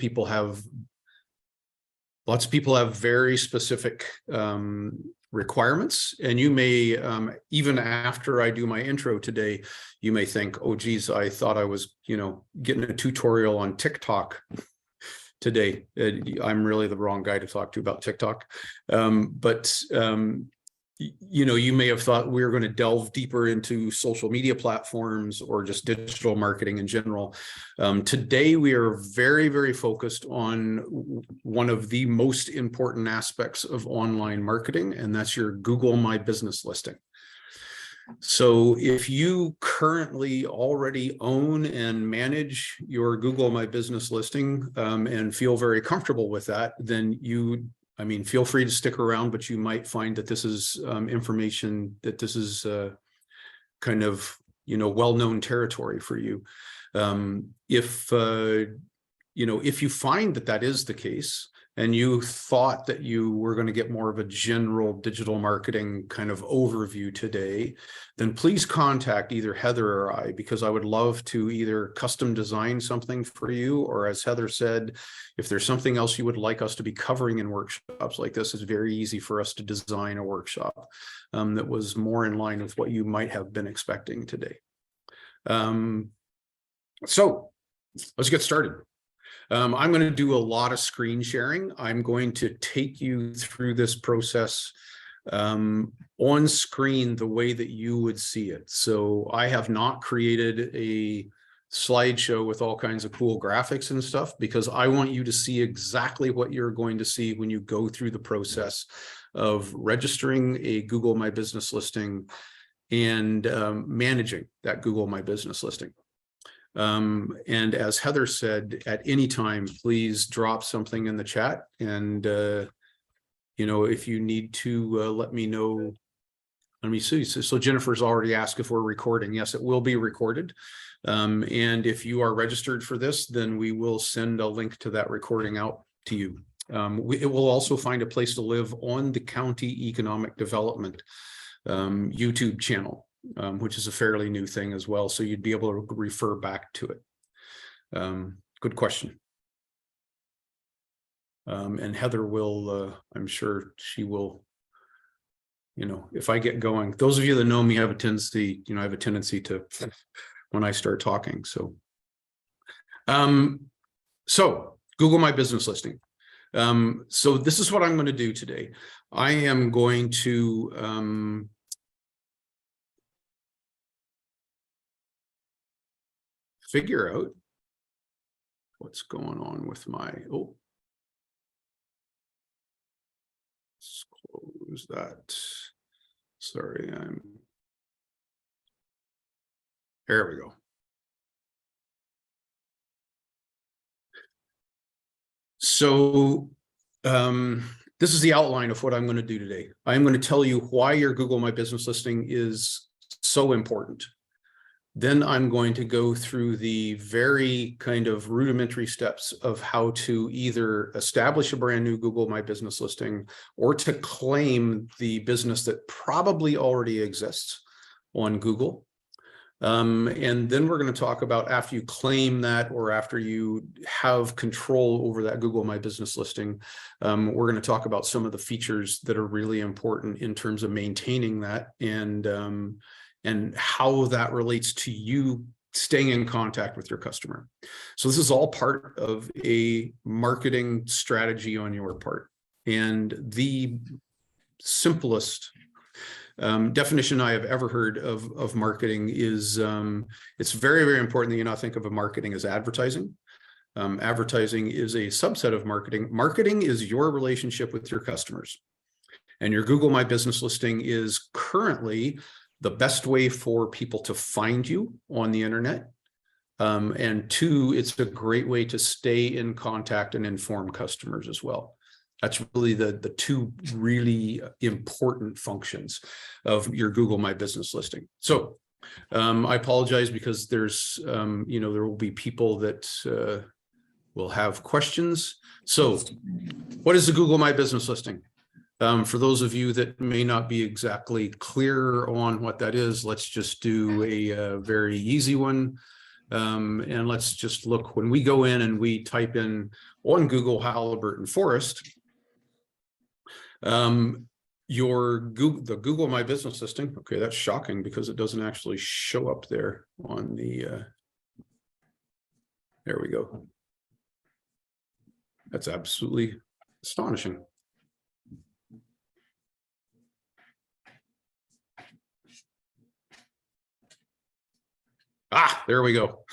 people have very specific requirements, and you may, even after I do my intro today, you may think, oh geez, I thought I was, getting a tutorial on TikTok today. I'm really the wrong guy to talk to about TikTok. You may have thought we were going to delve deeper into social media platforms or just digital marketing in general. Today, we are very, very focused on one of the most important aspects of online marketing, and that's your Google My Business listing. So if you currently already own and manage your Google My Business listing and feel very comfortable with that, then feel free to stick around, but you might find that this is information that this is kind of, well-known territory for you. If you find that that is the case, and you thought that you were going to get more of a general digital marketing kind of overview today, then please contact either Heather or I, because I would love to either custom design something for you, or as Heather said, if there's something else you would like us to be covering in workshops like this, it's very easy for us to design a workshop that was more in line with what you might have been expecting today. So let's get started. I'm going to do a lot of screen sharing. I'm going to take you through this process on screen the way that you would see it. So I have not created a slideshow with all kinds of cool graphics and stuff, because I want you to see exactly what you're going to see when you go through the process of registering a Google My Business listing and managing that Google My Business listing. And as Heather said, at any time, please drop something in the chat. And, if you need to let me know, let me see. So Jennifer's already asked if we're recording. Yes, it will be recorded. And if you are registered for this, then we will send a link to that recording out to you. It will also find a place to live on the County Economic Development YouTube channel. Which is a fairly new thing as well. So you'd be able to refer back to it. Good question. And Heather will, I'm sure she will, if I get going, those of you that know me have a tendency, I have a tendency to, when I start talking. So Google My Business listing. So this is what I'm going to do today. I am going to, figure out what's going on with my, let's close that. Sorry, there we go. So this is the outline of what I'm going to do today. I'm going to tell you why your Google My Business listing is so important. Then I'm going to go through the very kind of rudimentary steps of how to either establish a brand new Google My Business listing or to claim the business that probably already exists on Google. And then we're going to talk about, after you claim that, or after you have control over that Google My Business listing, we're going to talk about some of the features that are really important in terms of maintaining that, and how that relates to you staying in contact with your customer. So this is all part of a marketing strategy on your part. And the simplest definition I have ever heard of marketing is it's very, very important that you not think of a marketing as advertising. Advertising is a subset of marketing. Marketing is your relationship with your customers. And your Google My Business listing is currently the best way for people to find you on the internet. And two, it's a great way to stay in contact and inform customers as well. That's really the two really important functions of your Google My Business listing. So I apologize because there's, there will be people that will have questions. So what is the Google My Business listing? For those of you that may not be exactly clear on what that is, let's just do a very easy one. And let's just look, when we go in and we type in on Google Haliburton Forest, the Google My Business listing. Okay, that's shocking because it doesn't actually show up there on the, there we go. That's absolutely astonishing. Ah, there we go.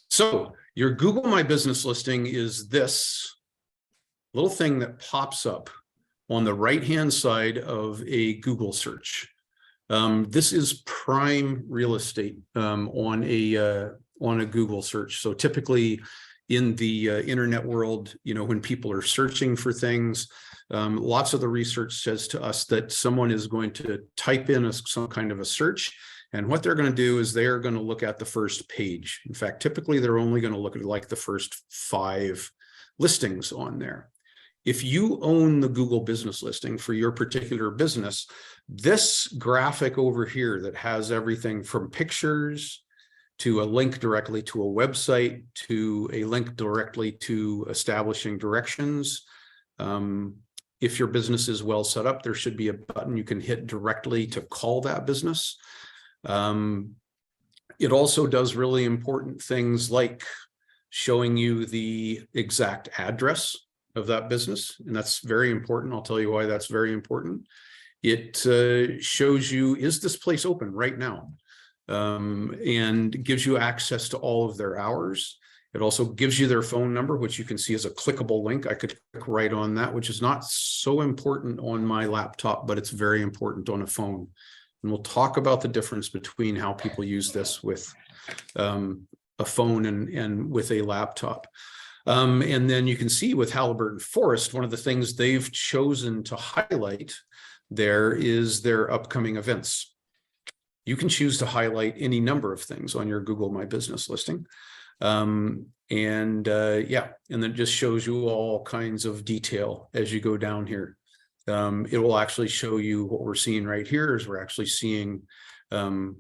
So your Google My Business listing is this little thing that pops up on the right-hand side of a Google search. This is prime real estate on a Google search. So typically in the internet world, you know, when people are searching for things, lots of the research says to us that someone is going to type in some kind of a search, and what they're going to do is they're going to look at the first page. In fact, typically they're only going to look at like the first 5 listings on there. If you own the Google business listing for your particular business, this graphic over here that has everything from pictures to a link directly to a website to a link directly to establishing directions. If your business is well set up, there should be a button you can hit directly to call that business. It also does really important things like showing you the exact address of that business, and that's very important. I'll tell you why that's very important. It shows you, is this place open right now? And gives you access to all of their hours. It also gives you their phone number, which you can see as a clickable link. I could click right on that, which is not so important on my laptop, but it's very important on a phone. And we'll talk about the difference between how people use this with a phone and with a laptop. And then you can see with Haliburton Forest, one of the things they've chosen to highlight there is their upcoming events. You can choose to highlight any number of things on your Google My Business listing. Yeah, and then it just shows you all kinds of detail as you go down here. It will actually show you what we're seeing right here is we're actually seeing what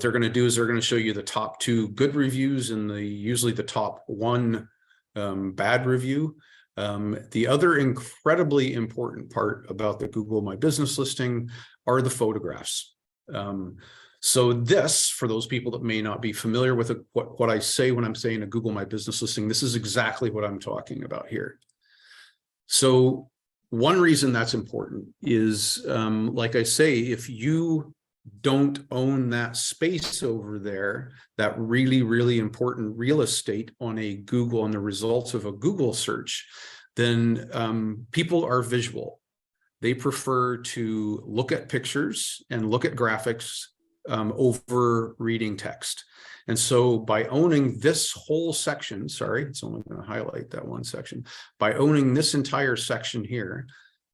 they're going to do is they're going to show you the top 2 good reviews and usually the top 1 bad review. The other incredibly important part about the Google My Business listing are the photographs. So this, for those people that may not be familiar with what I say when I'm saying a Google My Business listing, this is exactly what I'm talking about here. So one reason that's important is, like I say, if you don't own that space over there, that really, really important real estate on a Google, on the results of a Google search, then people are visual. They prefer to look at pictures and look at graphics over reading text. And so by owning this whole section, sorry, it's only going to highlight that one section. By owning this entire section here,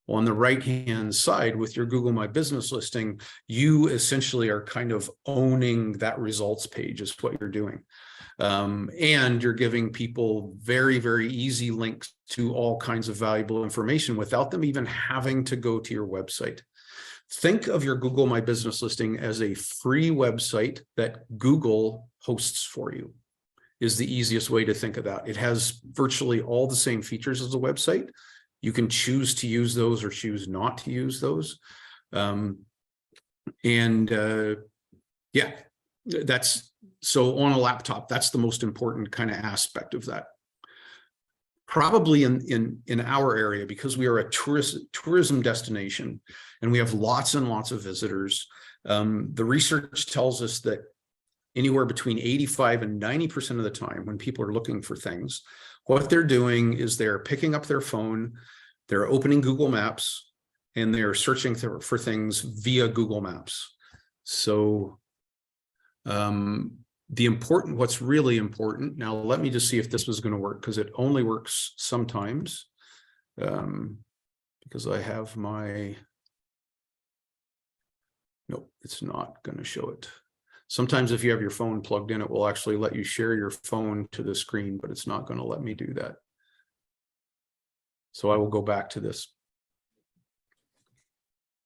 on the right-hand side with your Google My Business listing, you essentially are kind of owning that results page is what you're doing. And you're giving people very, very easy links to all kinds of valuable information without them even having to go to your website. Think of your Google My Business listing as a free website that Google hosts for you, is the easiest way to think of that. It has virtually all the same features as a website. You can choose to use those or choose not to use those. Yeah, that's so on a laptop, that's the most important kind of aspect of that. Probably in our area, because we are a tourism destination and we have lots and lots of visitors, the research tells us that anywhere between 85 and 90% of the time when people are looking for things, what they're doing is they're picking up their phone, they're opening Google Maps, and they're searching for things via Google Maps. So what's really important, now let me just see if this was going to work, because it only works sometimes, because I have nope, it's not going to show it. Sometimes if you have your phone plugged in, it will actually let you share your phone to the screen, but it's not going to let me do that. So I will go back to this.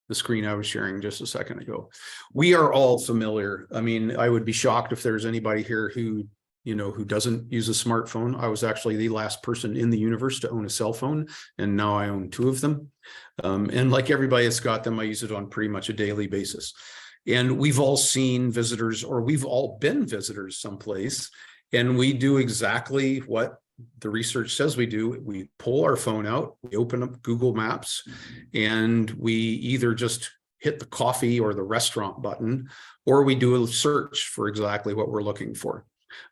the screen I was sharing just a second ago. We are all familiar. I mean, I would be shocked if there's anybody here who, who doesn't use a smartphone. I was actually the last person in the universe to own a cell phone, and now I own 2 of them. And like everybody that's got them, I use it on pretty much a daily basis. And we've all seen visitors, or we've all been visitors someplace, and we do exactly what the research says we do. We pull our phone out, we open up Google Maps, and we either just hit the coffee or the restaurant button, or we do a search for exactly what we're looking for.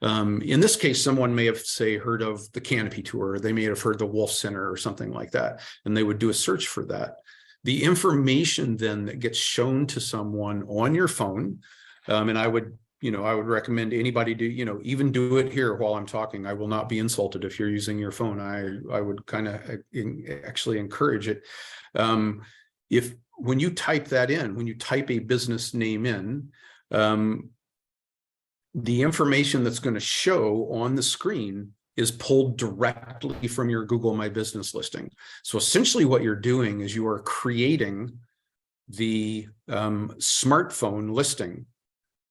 In this case, someone may have, say, heard of the Canopy Tour, or they may have heard the Wolf Center or something like that, and they would do a search for that. The information then that gets shown to someone on your phone, and I would recommend anybody do, even do it here while I'm talking. I will not be insulted if you're using your phone. I would kind of actually encourage it. When you type that in, when you type a business name in, the information that's going to show on the screen is pulled directly from your Google My Business listing. So essentially what you're doing is you are creating the smartphone listing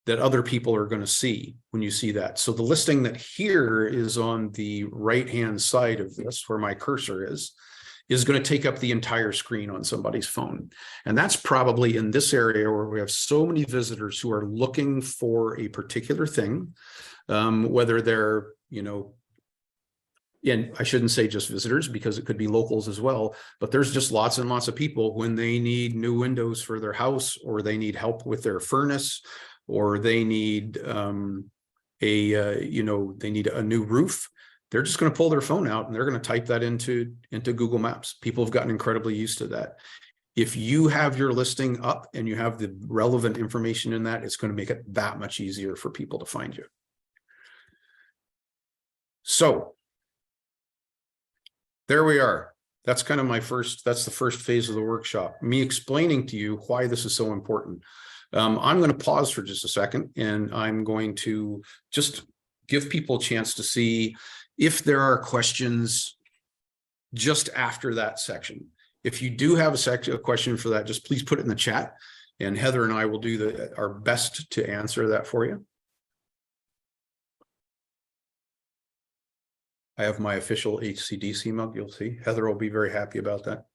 that other people are going to see when you see that. So the listing that here is on the right-hand side of this, where my cursor is going to take up the entire screen on somebody's phone. And that's probably in this area where we have so many visitors who are looking for a particular thing, whether they're, and I shouldn't say just visitors, because it could be locals as well, but there's just lots and lots of people when they need new windows for their house, or they need help with their furnace, or they need they need a new roof. They're just going to pull their phone out and they're going to type that into Google Maps. People have gotten incredibly used to that. If you have your listing up and you have the relevant information in that, it's going to make it that much easier for people to find you. So there we are. That's kind of that's the first phase of the workshop, me explaining to you why this is so important. I'm going to pause for just a second, and I'm going to just give people a chance to see if there are questions just after that section. If you do have a question for that, just please put it in the chat, and Heather and I will do our best to answer that for you. I have my official HCDC mug, you'll see. Heather will be very happy about that.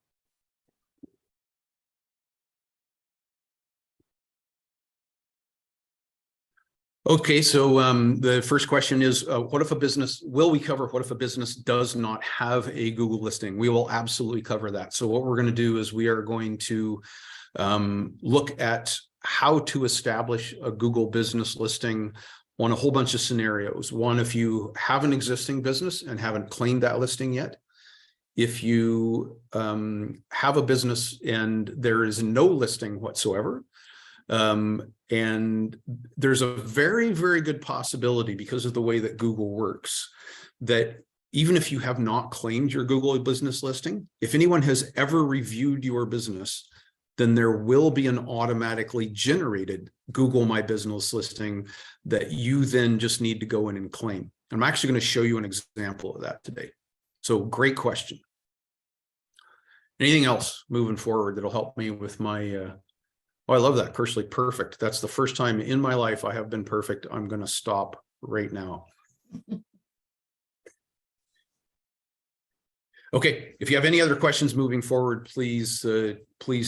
Okay, so the first question is, what if a business does not have a Google listing? We will absolutely cover that. So what we're going to do is we are going to look at how to establish a Google business listing on a whole bunch of scenarios. One, if you have an existing business and haven't claimed that listing yet. If you have a business and there is no listing whatsoever, and there's a very, very good possibility, because of the way that Google works, that even if you have not claimed your Google business listing, if anyone has ever reviewed your business, then there will be an automatically generated Google My Business listing that you then just need to go in and claim. I'm actually going to show you an example of that today. So great question. Anything else moving forward that'll help me with my oh, I love that. Personally perfect. That's the first time in my life I have been perfect. I'm going to stop right now. Okay. If you have any other questions moving forward, please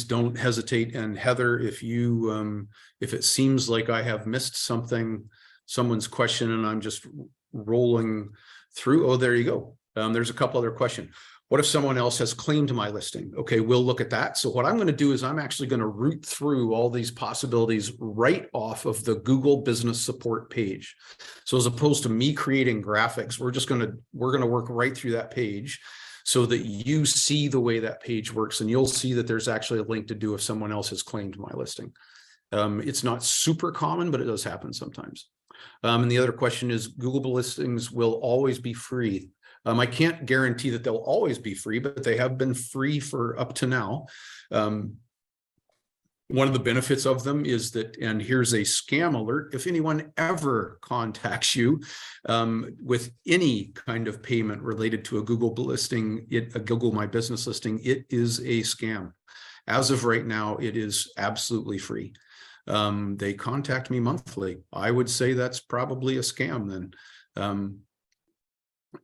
don't hesitate. And Heather, if it seems like I have missed someone's question and I'm just rolling through. Oh, there you go. There's a couple other questions. What if someone else has claimed my listing? Okay, we'll look at that. So what I'm going to do is I'm actually going to root through all these possibilities right off of the Google Business Support page. So as opposed to me creating graphics, we're going to work right through that page so that you see the way that page works, and you'll see that there's actually a link to do if someone else has claimed my listing. It's not super common, but it does happen sometimes. And the other question is, Google listings will always be free. I can't guarantee that they'll always be free, but they have been free for up to now. One of the benefits of them is that, and here's a scam alert, if anyone ever contacts you with any kind of payment related to a Google listing, a Google My Business listing, it is a scam. As of right now, it is absolutely free. They contact me monthly. I would say that's probably a scam then.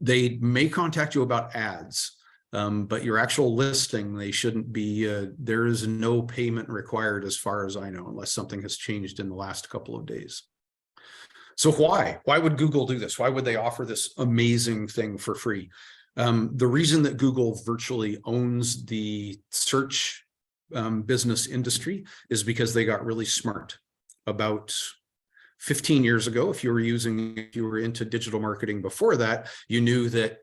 They may contact you about ads, but your actual listing, they shouldn't be, there is no payment required as far as I know, unless something has changed in the last couple of days. So why would Google do this? Why would they offer this amazing thing for free? The reason that Google virtually owns the search business industry is because they got really smart. About 15 years ago, if you were into digital marketing before that, you knew that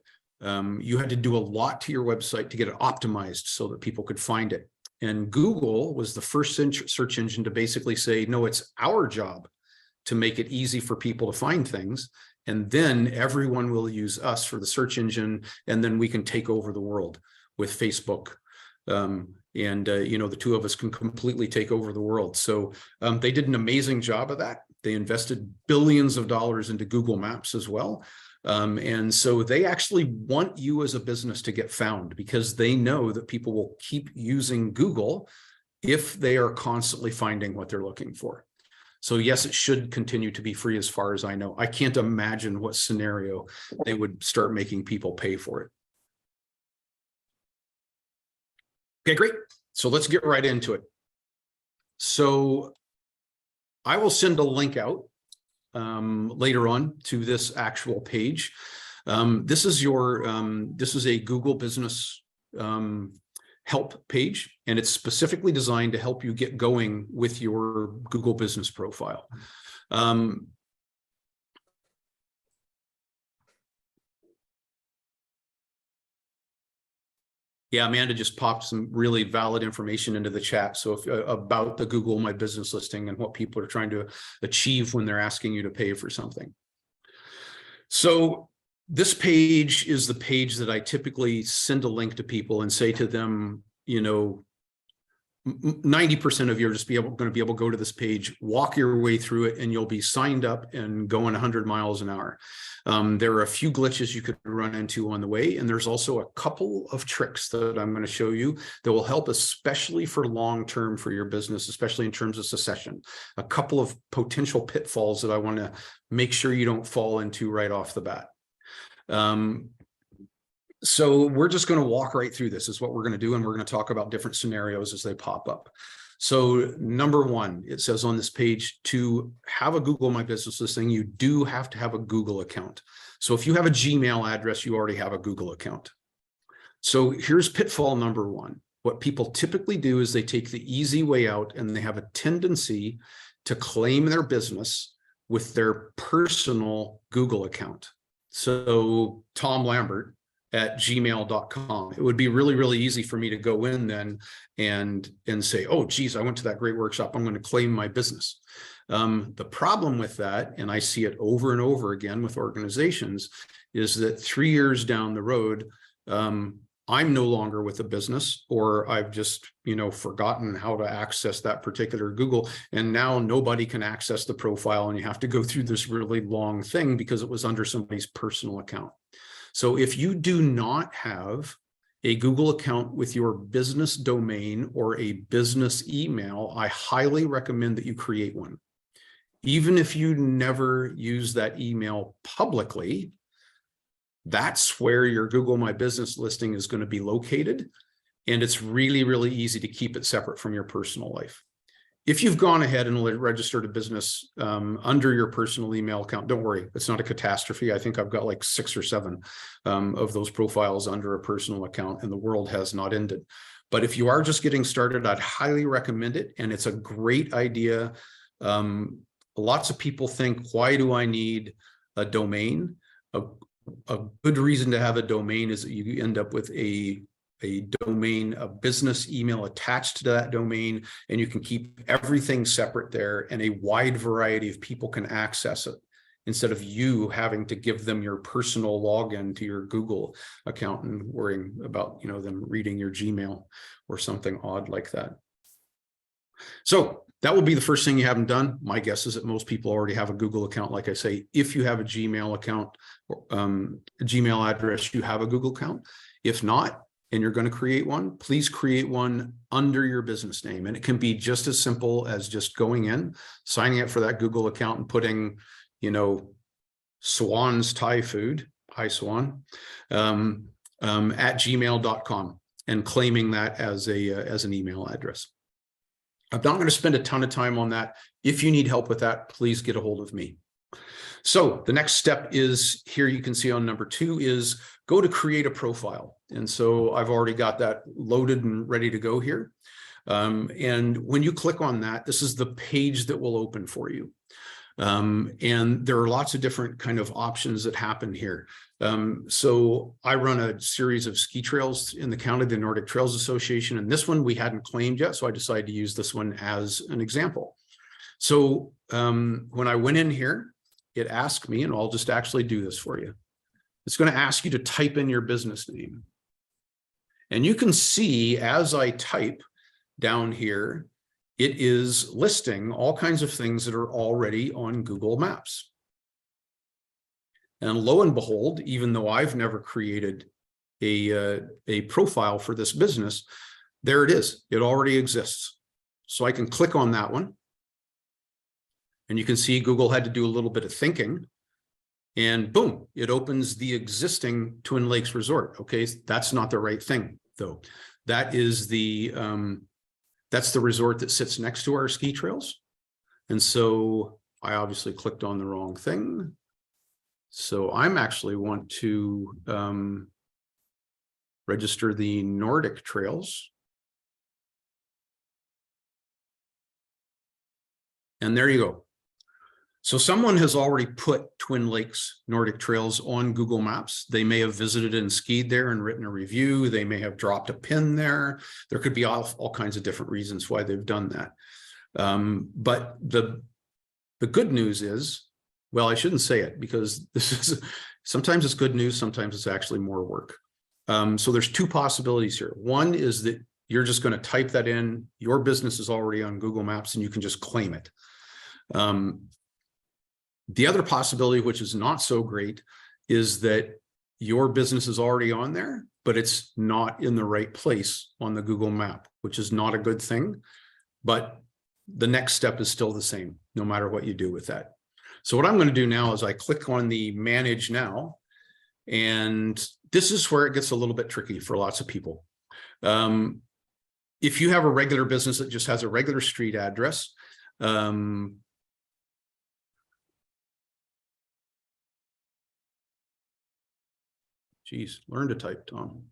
you had to do a lot to your website to get it optimized so that people could find it. And Google was the first search engine to basically say, no, it's our job to make it easy for people to find things. And then everyone will use us for the search engine. And then we can take over the world with Facebook. The two of us can completely take over the world. So they did an amazing job of that. They invested billions of dollars into Google Maps as well. And so they actually want you as a business to get found, because they know that people will keep using Google if they are constantly finding what they're looking for. So yes, it should continue to be free as far as I know. I can't imagine what scenario they would start making people pay for it. Okay, great. So let's get right into it. So I will send a link out later on to this actual page. This is a Google Business help page, and it's specifically designed to help you get going with your Google Business profile. Yeah, Amanda just popped some really valid information into the chat. So about the Google My Business listing and what people are trying to achieve when they're asking you to pay for something. So this page is the page that I typically send a link to people and say to them, 90% of you are just going to be able to go to this page, walk your way through it, and you'll be signed up and going 100 miles an hour. There are a few glitches you could run into on the way, and there's also a couple of tricks that I'm going to show you that will help, especially for long-term for your business, especially in terms of succession. A couple of potential pitfalls that I want to make sure you don't fall into right off the bat. So we're just going to walk right through this is what we're going to do. And we're going to talk about different scenarios as they pop up. So number one, it says on this page, to have a Google My Business listing, you do have to have a Google account. So if you have a Gmail address, you already have a Google account. So here's pitfall number one. What people typically do is they take the easy way out, and they have a tendency to claim their business with their personal Google account. So Thom Lambert at gmail.com. It would be really, really easy for me to go in then and say, oh, geez, I went to that great workshop, I'm going to claim my business. The problem with that, and I see it over and over again with organizations, is that 3 years down the road, I'm no longer with a business, or I've just, forgotten how to access that particular Google. And now nobody can access the profile, and you have to go through this really long thing because it was under somebody's personal account. So if you do not have a Google account with your business domain or a business email, I highly recommend that you create one. Even if you never use that email publicly, that's where your Google My Business listing is going to be located. And it's really, really easy to keep it separate from your personal life. If you've gone ahead and registered a business under your personal email account, don't worry, it's not a catastrophe. I think I've got like 6 or 7 of those profiles under a personal account, and the world has not ended. But if you are just getting started, I'd highly recommend it. And it's a great idea. Lots of people think, why do I need a domain? A good reason to have a domain is that you end up with a domain, a business email attached to that domain, and you can keep everything separate there, and a wide variety of people can access it instead of you having to give them your personal login to your Google account and worrying about, them reading your Gmail or something odd like that. So that will be the first thing you haven't done. My guess is that most people already have a Google account. Like I say, if you have a Gmail account, a Gmail address, you have a Google account. If not, and you're going to create one, please create one under your business name. And it can be just as simple as just going in, signing up for that Google account and putting, you know, Swan's Thai food, hi Swan, at gmail.com and claiming that as an email address. I'm not going to spend a ton of time on that. If you need help with that, please get a hold of me. So the next step is here, you can see on number 2 is go to create a profile. And so I've already got that loaded and ready to go here. And when you click on that, this is the page that will open for you. And there are lots of different kind of options that happen here. So I run a series of ski trails in the county, the Nordic Trails Association, and this one we hadn't claimed yet, so I decided to use this one as an example. So when I went in here, it asked me, and I'll just actually do this for you. It's going to ask you to type in your business name. And you can see as I type down here, it is listing all kinds of things that are already on Google Maps. And lo and behold, even though I've never created a profile for this business, there it is. It already exists. So I can click on that one. And you can see Google had to do a little bit of thinking. And boom, it opens the existing Twin Lakes Resort. Okay, that's not the right thing, though. That is that's the resort that sits next to our ski trails. And so I obviously clicked on the wrong thing. So I'm actually want to register the Nordic Trails. And there you go. So someone has already put Twin Lakes Nordic Trails on Google Maps. They may have visited and skied there and written a review. They may have dropped a pin there. There could be all kinds of different reasons why they've done that. But the good news is, well, I shouldn't say it because this is sometimes it's good news, sometimes it's actually more work. So there's 2 possibilities here. One is that you're just going to type that in. Your business is already on Google Maps and you can just claim it. The other possibility, which is not so great, is that your business is already on there, but it's not in the right place on the Google map, which is not a good thing. But the next step is still the same, no matter what you do with that. So what I'm going to do now is I click on the Manage Now, and this is where it gets a little bit tricky for lots of people. If you have a regular business that just has a regular street address, geez, learn to type, Thom.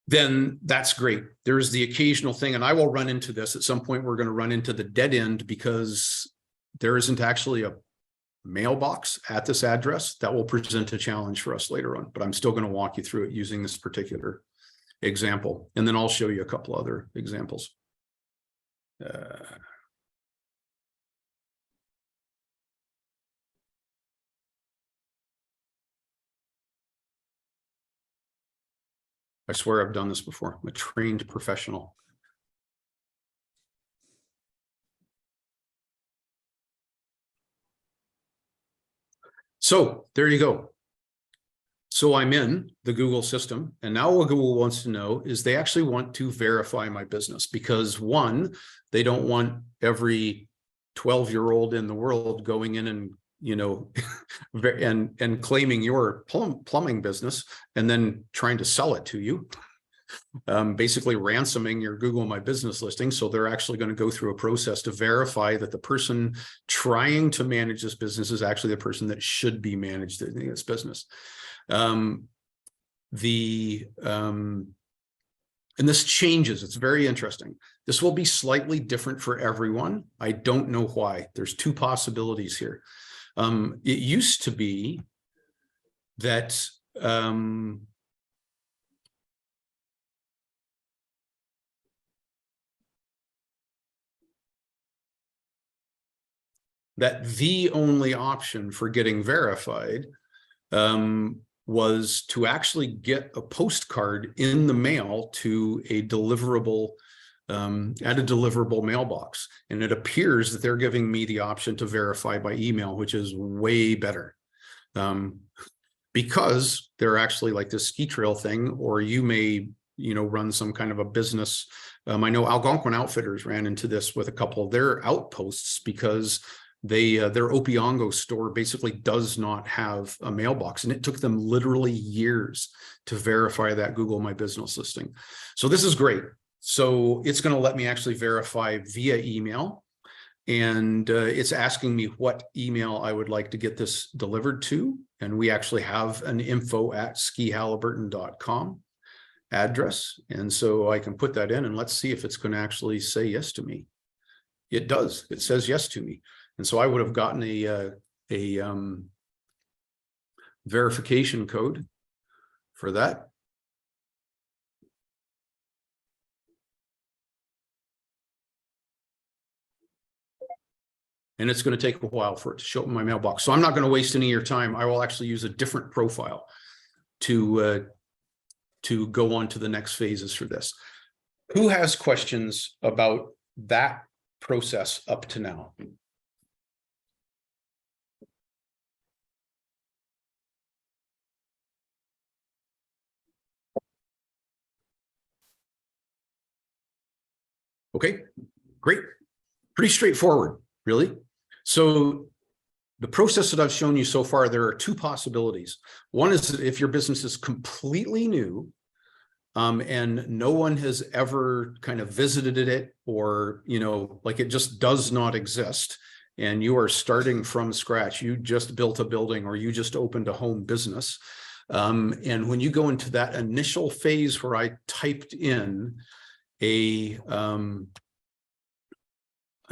Then that's great. There's the occasional thing, and I will run into this at some point. We're going to run into the dead end because there isn't actually a mailbox at this address. That will present a challenge for us later on, but I'm still going to walk you through it using this particular example. And then I'll show you a couple other examples. I swear I've done this before. I'm a trained professional. So there you go. So I'm in the Google system, and now what Google wants to know is they actually want to verify my business because, one, they don't want every 12-year-old in the world going in and, you know, and claiming your plumbing business and then trying to sell it to you, basically ransoming your Google My Business listing. So they're actually going to go through a process to verify that the person trying to manage this business is actually the person that should be managed in this business. And this changes. It's very interesting. This will be slightly different for everyone. I don't know why. There's 2 possibilities here. It used to be that the only option for getting verified was to actually get a postcard in the mail to a deliverable at a deliverable mailbox. And it appears that they're giving me the option to verify by email, which is way better. because they're actually like this ski trail thing, or you may, run some kind of a business. I know Algonquin Outfitters ran into this with a couple of their outposts because their Opiongo store basically does not have a mailbox, and it took them literally years to verify that Google My Business listing. So this is great. So it's going to let me actually verify via email, and it's asking me what email I would like to get this delivered to. And we actually have an info@skihaliburton.com address. And so I can put that in, and let's see if it's going to actually say yes to me. It does. It says yes to me. And so I would have gotten a verification code for that. And it's going to take a while for it to show up in my mailbox. So I'm not going to waste any of your time. I will actually use a different profile to go on to the next phases for this. Who has questions about that process up to now? Okay, great. Pretty straightforward, really. So the process that I've shown you so far, there are two possibilities. One is that if your business is completely new, and no one has ever kind of visited it, or, like it just does not exist, and you are starting from scratch, you just built a building, or you just opened a home business. And when you go into that initial phase where I typed in I'm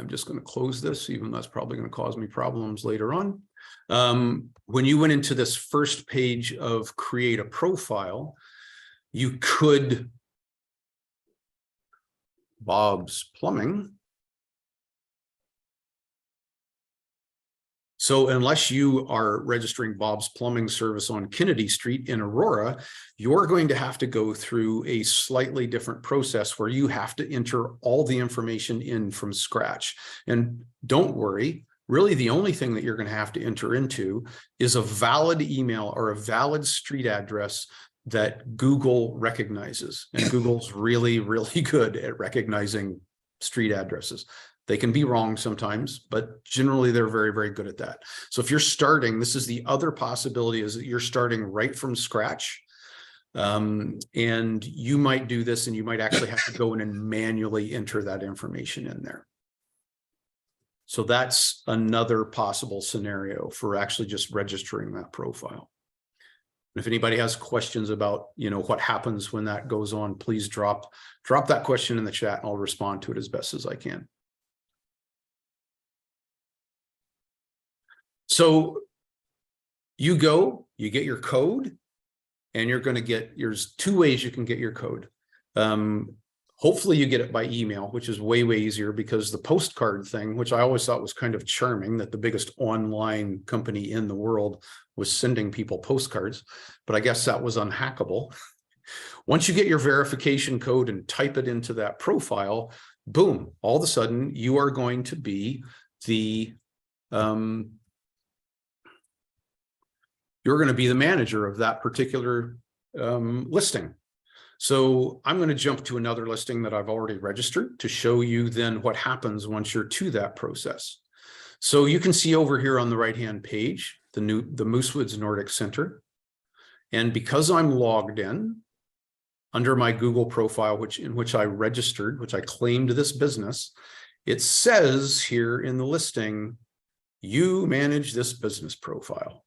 just going to close this, even though that's probably going to cause me problems later on. When you went into this first page of create a profile, you could Bob's Plumbing. So unless you are registering Bob's Plumbing Service on Kennedy Street in Aurora, you're going to have to go through a slightly different process where you have to enter all the information in from scratch. And don't worry, really the only thing that you're going to have to enter into is a valid email or a valid street address that Google recognizes. And Google's really, really good at recognizing street addresses. They can be wrong sometimes, but generally they're very, very good at that. So if you're starting, this is the other possibility, is that you're starting right from scratch. And you might do this, and you might actually have to go in and manually enter that information in there. So that's another possible scenario for actually just registering that profile. If anybody has questions about, what happens when that goes on, please drop that question in the chat, and I'll respond to it as best as I can. So you get your code, and you're going to get, there's two ways you can get your code. Hopefully you get it by email, which is way, way easier, because the postcard thing, which I always thought was kind of charming, that the biggest online company in the world was sending people postcards, but I guess that was unhackable. Once you get your verification code and type it into that profile, boom, all of a sudden you are going to be the you're going to be the manager of that particular listing. So I'm going to jump to another listing that I've already registered to show you then what happens once you're to that process. So you can see over here on the right-hand page, the Moosewoods Nordic Center. And because I'm logged in under my Google profile, in which I registered, which I claimed this business, it says here in the listing, you manage this business profile.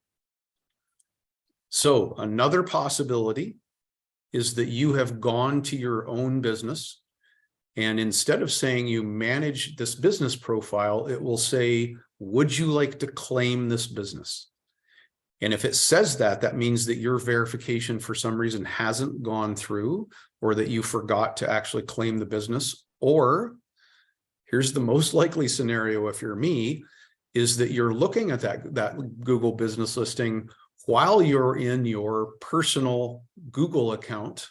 So another possibility is that you have gone to your own business, and instead of saying you manage this business profile, it will say, would you like to claim this business? And if it says that, that means that your verification for some reason hasn't gone through, or that you forgot to actually claim the business. Or here's the most likely scenario, if you're me, is that you're looking at that Google business listing while you're in your personal Google account,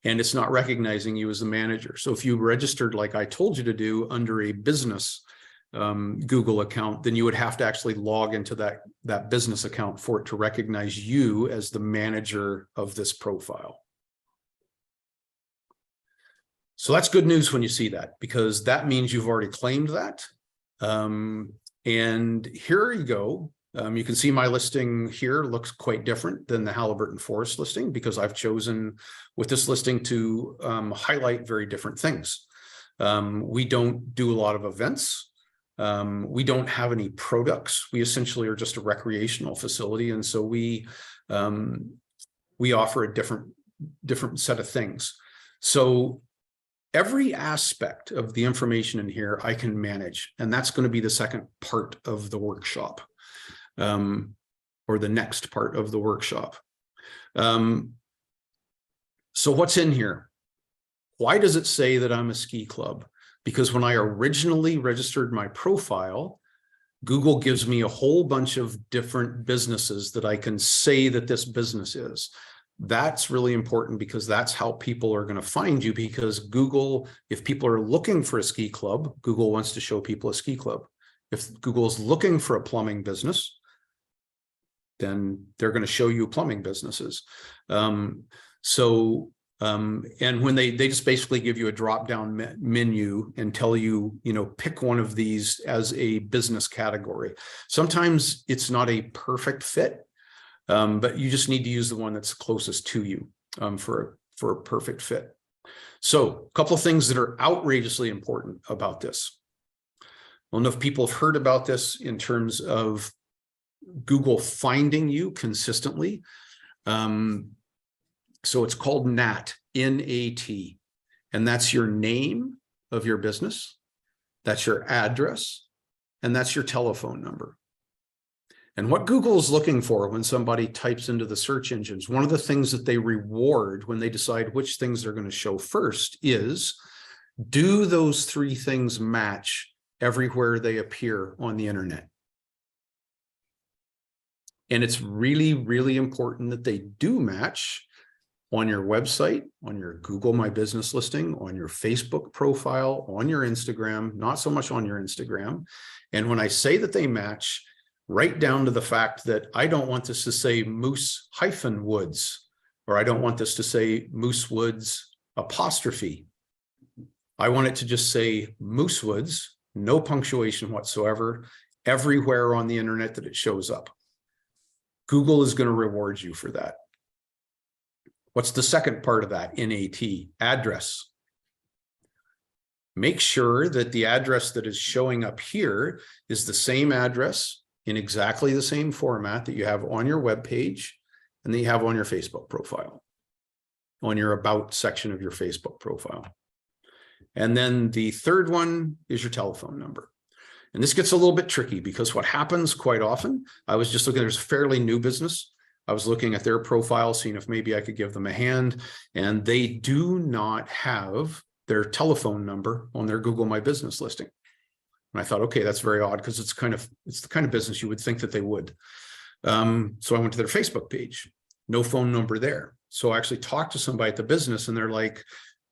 and it's not recognizing you as the manager. So if you registered like I told you to do under a business Google account, then you would have to actually log into that that business account for it to recognize you as the manager of this profile. So that's good news when you see that, because that means you've already claimed that. And here you go. You can see my listing here looks quite different than the Haliburton Forest listing, because I've chosen with this listing to highlight very different things. We don't do a lot of events. We don't have any products. We essentially are just a recreational facility. And so we offer a different set of things. So every aspect of the information in here I can manage, and that's going to be the second part of the workshop, or the next part of the workshop. So what's in here? Why does it say that I'm a ski club? Because when I originally registered my profile, Google gives me a whole bunch of different businesses that I can say that this business is. That's really important, because that's how people are going to find you, because Google, if people are looking for a ski club, Google wants to show people a ski club. If Google is looking for a plumbing business, then they're going to show you plumbing businesses. And when they just basically give you a drop-down menu and tell you, pick one of these as a business category. Sometimes it's not a perfect fit, but you just need to use the one that's closest to you for a perfect fit. So a couple of things that are outrageously important about this. I don't know if people have heard about this in terms of Google finding you consistently. So it's called NAT, N-A-T, and that's your name of your business, that's your address, and that's your telephone number. And what Google is looking for when somebody types into the search engines, one of the things that they reward when they decide which things they're going to show first is, do those three things match everywhere they appear on the internet? And it's really, really important that they do match on your website, on your Google My Business listing, on your Facebook profile, on your Instagram, not so much on your Instagram. And when I say that they match, right down to the fact that I don't want this to say Moose-Woods, or I don't want this to say Moose Woods apostrophe. I want it to just say Moose Woods, no punctuation whatsoever, everywhere on the internet that it shows up. Google is going to reward you for that. What's the second part of that? NAT, address. Make sure that the address that is showing up here is the same address in exactly the same format that you have on your web page and that you have on your Facebook profile, on your About section of your Facebook profile. And then the third one is your telephone number. And this gets a little bit tricky, because what happens quite often, I was just looking, there's a fairly new business. I was looking at their profile, seeing if maybe I could give them a hand, and they do not have their telephone number on their Google My Business listing. And I thought, okay, that's very odd, because it's the kind of business you would think that they would. So I went to their Facebook page, no phone number there. So I actually talked to somebody at the business, and they're like,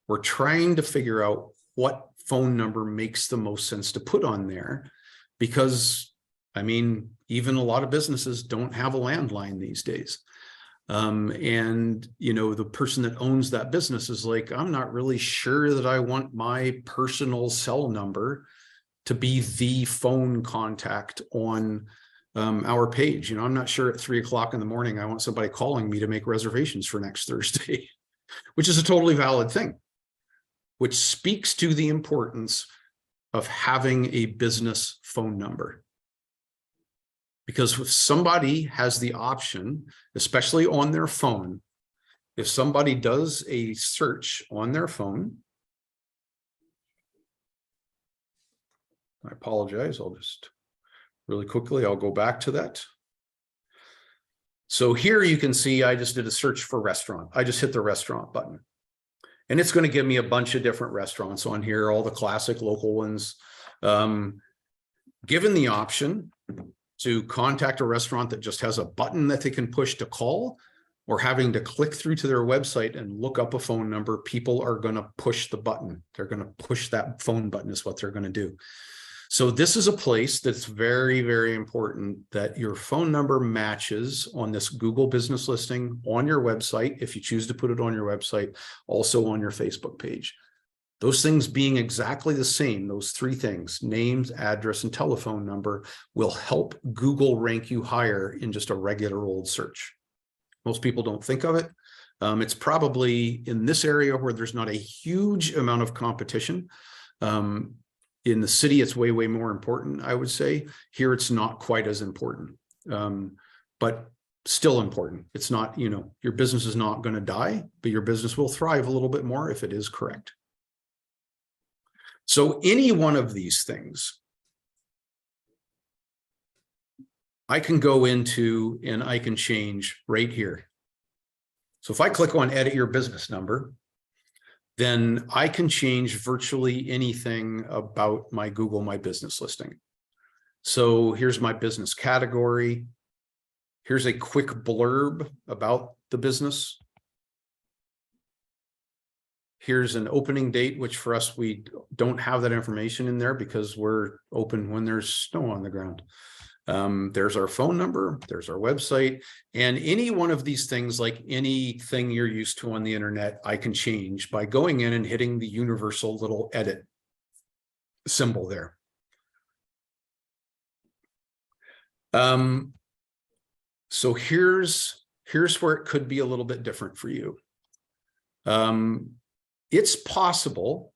we're trying to figure out what phone number makes the most sense to put on there, because I mean, even a lot of businesses don't have a landline these days. And the person that owns that business is like, I'm not really sure that I want my personal cell number to be the phone contact on our page. I'm not sure at 3 o'clock in the morning I want somebody calling me to make reservations for next Thursday, which is a totally valid thing, which speaks to the importance of having a business phone number. Because if somebody has the option, especially on their phone, if somebody does a search on their phone, I apologize, I'll just really quickly, I'll go back to that. So here you can see I just did a search for restaurant. I just hit the restaurant button. And it's going to give me a bunch of different restaurants on here, all the classic local ones. Given the option to contact a restaurant that just has a button that they can push to call, or having to click through to their website and look up a phone number, people are going to push the button. They're going to push that phone button is what they're going to do. So this is a place that's very, very important that your phone number matches on this Google business listing on your website, if you choose to put it on your website, also on your Facebook page. Those things being exactly the same, those three things, names, address, and telephone number, will help Google rank you higher in just a regular old search. Most people don't think of it. It's probably in this area where there's not a huge amount of competition. In the city, it's way, way more important, I would say. Here, it's not quite as important, but still important. It's not, your business is not going to die, but your business will thrive a little bit more if it is correct. So any one of these things, I can go into and I can change right here. So if I click on edit your business number, then I can change virtually anything about my Google My Business listing. So here's my business category. Here's a quick blurb about the business. Here's an opening date, which for us, we don't have that information in there because we're open when there's snow on the ground. There's our phone number, there's our website, and any one of these things, like anything you're used to on the internet, I can change by going in and hitting the universal little edit symbol there. So here's where it could be a little bit different for you. It's possible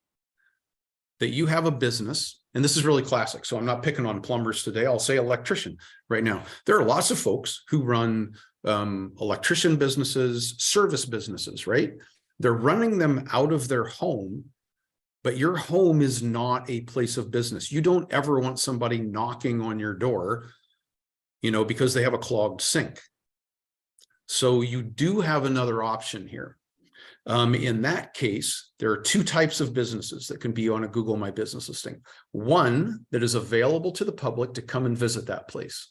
that you have a business, and this is really classic, so I'm not picking on plumbers today, I'll say electrician right now. There are lots of folks who run electrician businesses, service businesses, right? They're running them out of their home, but your home is not a place of business. You don't ever want somebody knocking on your door, because they have a clogged sink. So you do have another option here. In that case, there are two types of businesses that can be on a Google My Business listing. One that is available to the public to come and visit that place.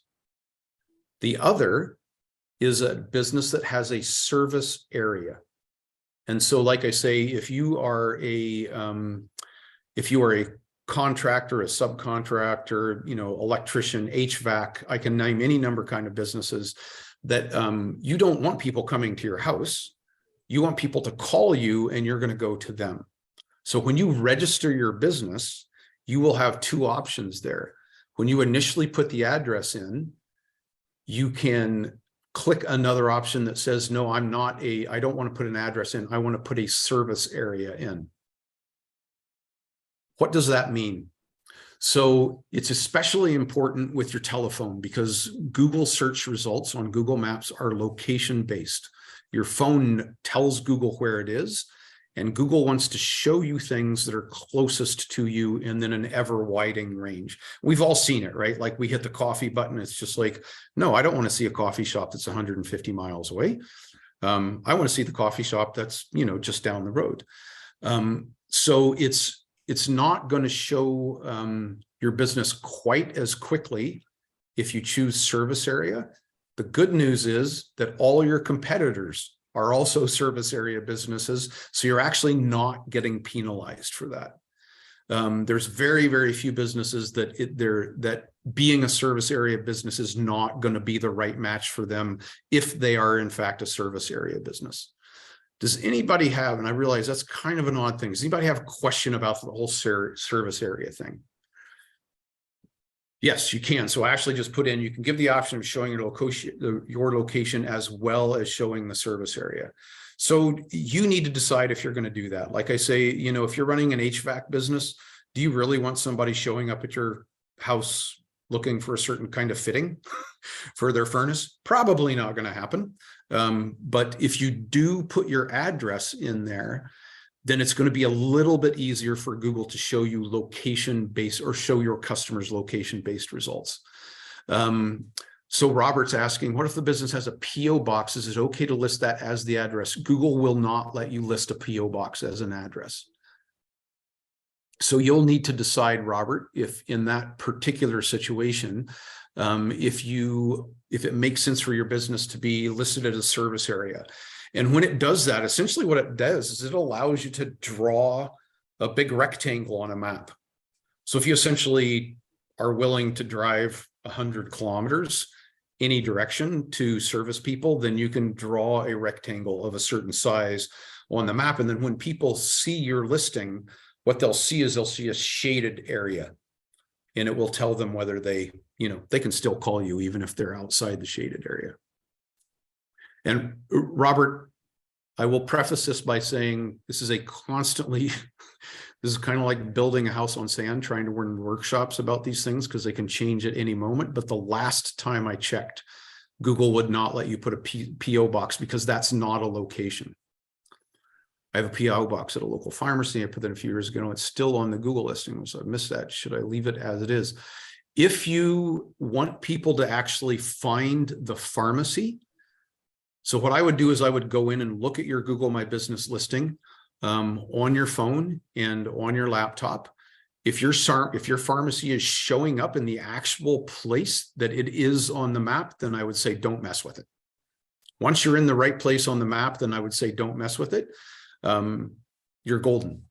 The other is a business that has a service area. And so, like I say, if you are a contractor, a subcontractor, electrician, HVAC, I can name any number kind of businesses that you don't want people coming to your house. You want people to call you and you're going to go to them. So when you register your business, you will have two options there. When you initially put the address in, you can click another option that says, no, I don't want to put an address in. I want to put a service area in. What does that mean? So it's especially important with your telephone because Google search results on Google Maps are location-based. Your phone tells Google where it is, and Google wants to show you things that are closest to you and then an ever-widening range. We've all seen it, right? Like we hit the coffee button. It's just like, no, I don't want to see a coffee shop that's 150 miles away. I want to see the coffee shop that's, just down the road. So it's not going to show your business quite as quickly if you choose service area. The good news is that all your competitors are also service area businesses, so you're actually not getting penalized for that. There's very, very few businesses that being a service area business is not going to be the right match for them if they are in fact a service area business. Does anybody have, and I realize that's kind of an odd thing, does anybody have a question about the whole service area thing? Yes, you can. So I actually just put in, you can give the option of showing your location as well as showing the service area. So you need to decide if you're going to do that. Like I say, if you're running an HVAC business, do you really want somebody showing up at your house looking for a certain kind of fitting for their furnace? Probably not going to happen. But if you do put your address in there, then it's going to be a little bit easier for Google to show you location-based or show your customers location-based results. So Robert's asking, what if the business has a PO box? Is it okay to list that as the address? Google will not let you list a PO box as an address. So you'll need to decide, Robert, if in that particular situation, if it makes sense for your business to be listed as a service area. And when it does that, essentially what it does is it allows you to draw a big rectangle on a map. So if you essentially are willing to drive 100 kilometers any direction to service people, then you can draw a rectangle of a certain size on the map. And then when people see your listing, what they'll see is they'll see a shaded area, and it will tell them whether they, they can still call you even if they're outside the shaded area. And Robert, I will preface this by saying this is a constantly, this is kind of like building a house on sand, trying to run workshops about these things because they can change at any moment. But the last time I checked, Google would not let you put a PO box because that's not a location. I have a PO box at a local pharmacy. I put that a few years ago. It's still on the Google listing, so I missed that. Should I leave it as it is? If you want people to actually find the pharmacy, so what I would do is I would go in and look at your Google My Business listing on your phone and on your laptop. If your pharmacy is showing up in the actual place that it is on the map, then I would say don't mess with it. Once you're in the right place on the map, then I would say don't mess with it. You're golden.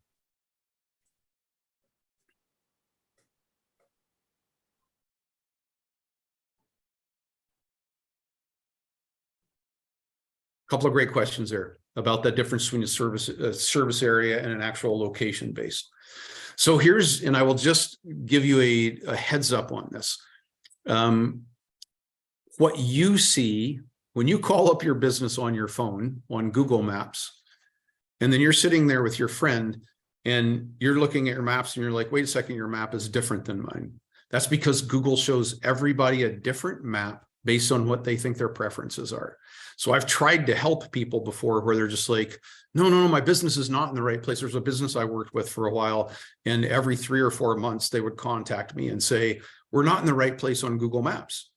Couple of great questions there about the difference between a service area and an actual location base. So here's, and I will just give you a heads up on this. What you see when you call up your business on your phone on Google Maps, and then you're sitting there with your friend and you're looking at your maps and you're like, wait a second, your map is different than mine. That's because Google shows everybody a different map based on what they think their preferences are. So I've tried to help people before where they're just like, no, my business is not in the right place. There's a business I worked with for a while, and every 3 or 4 months they would contact me and say, we're not in the right place on Google Maps.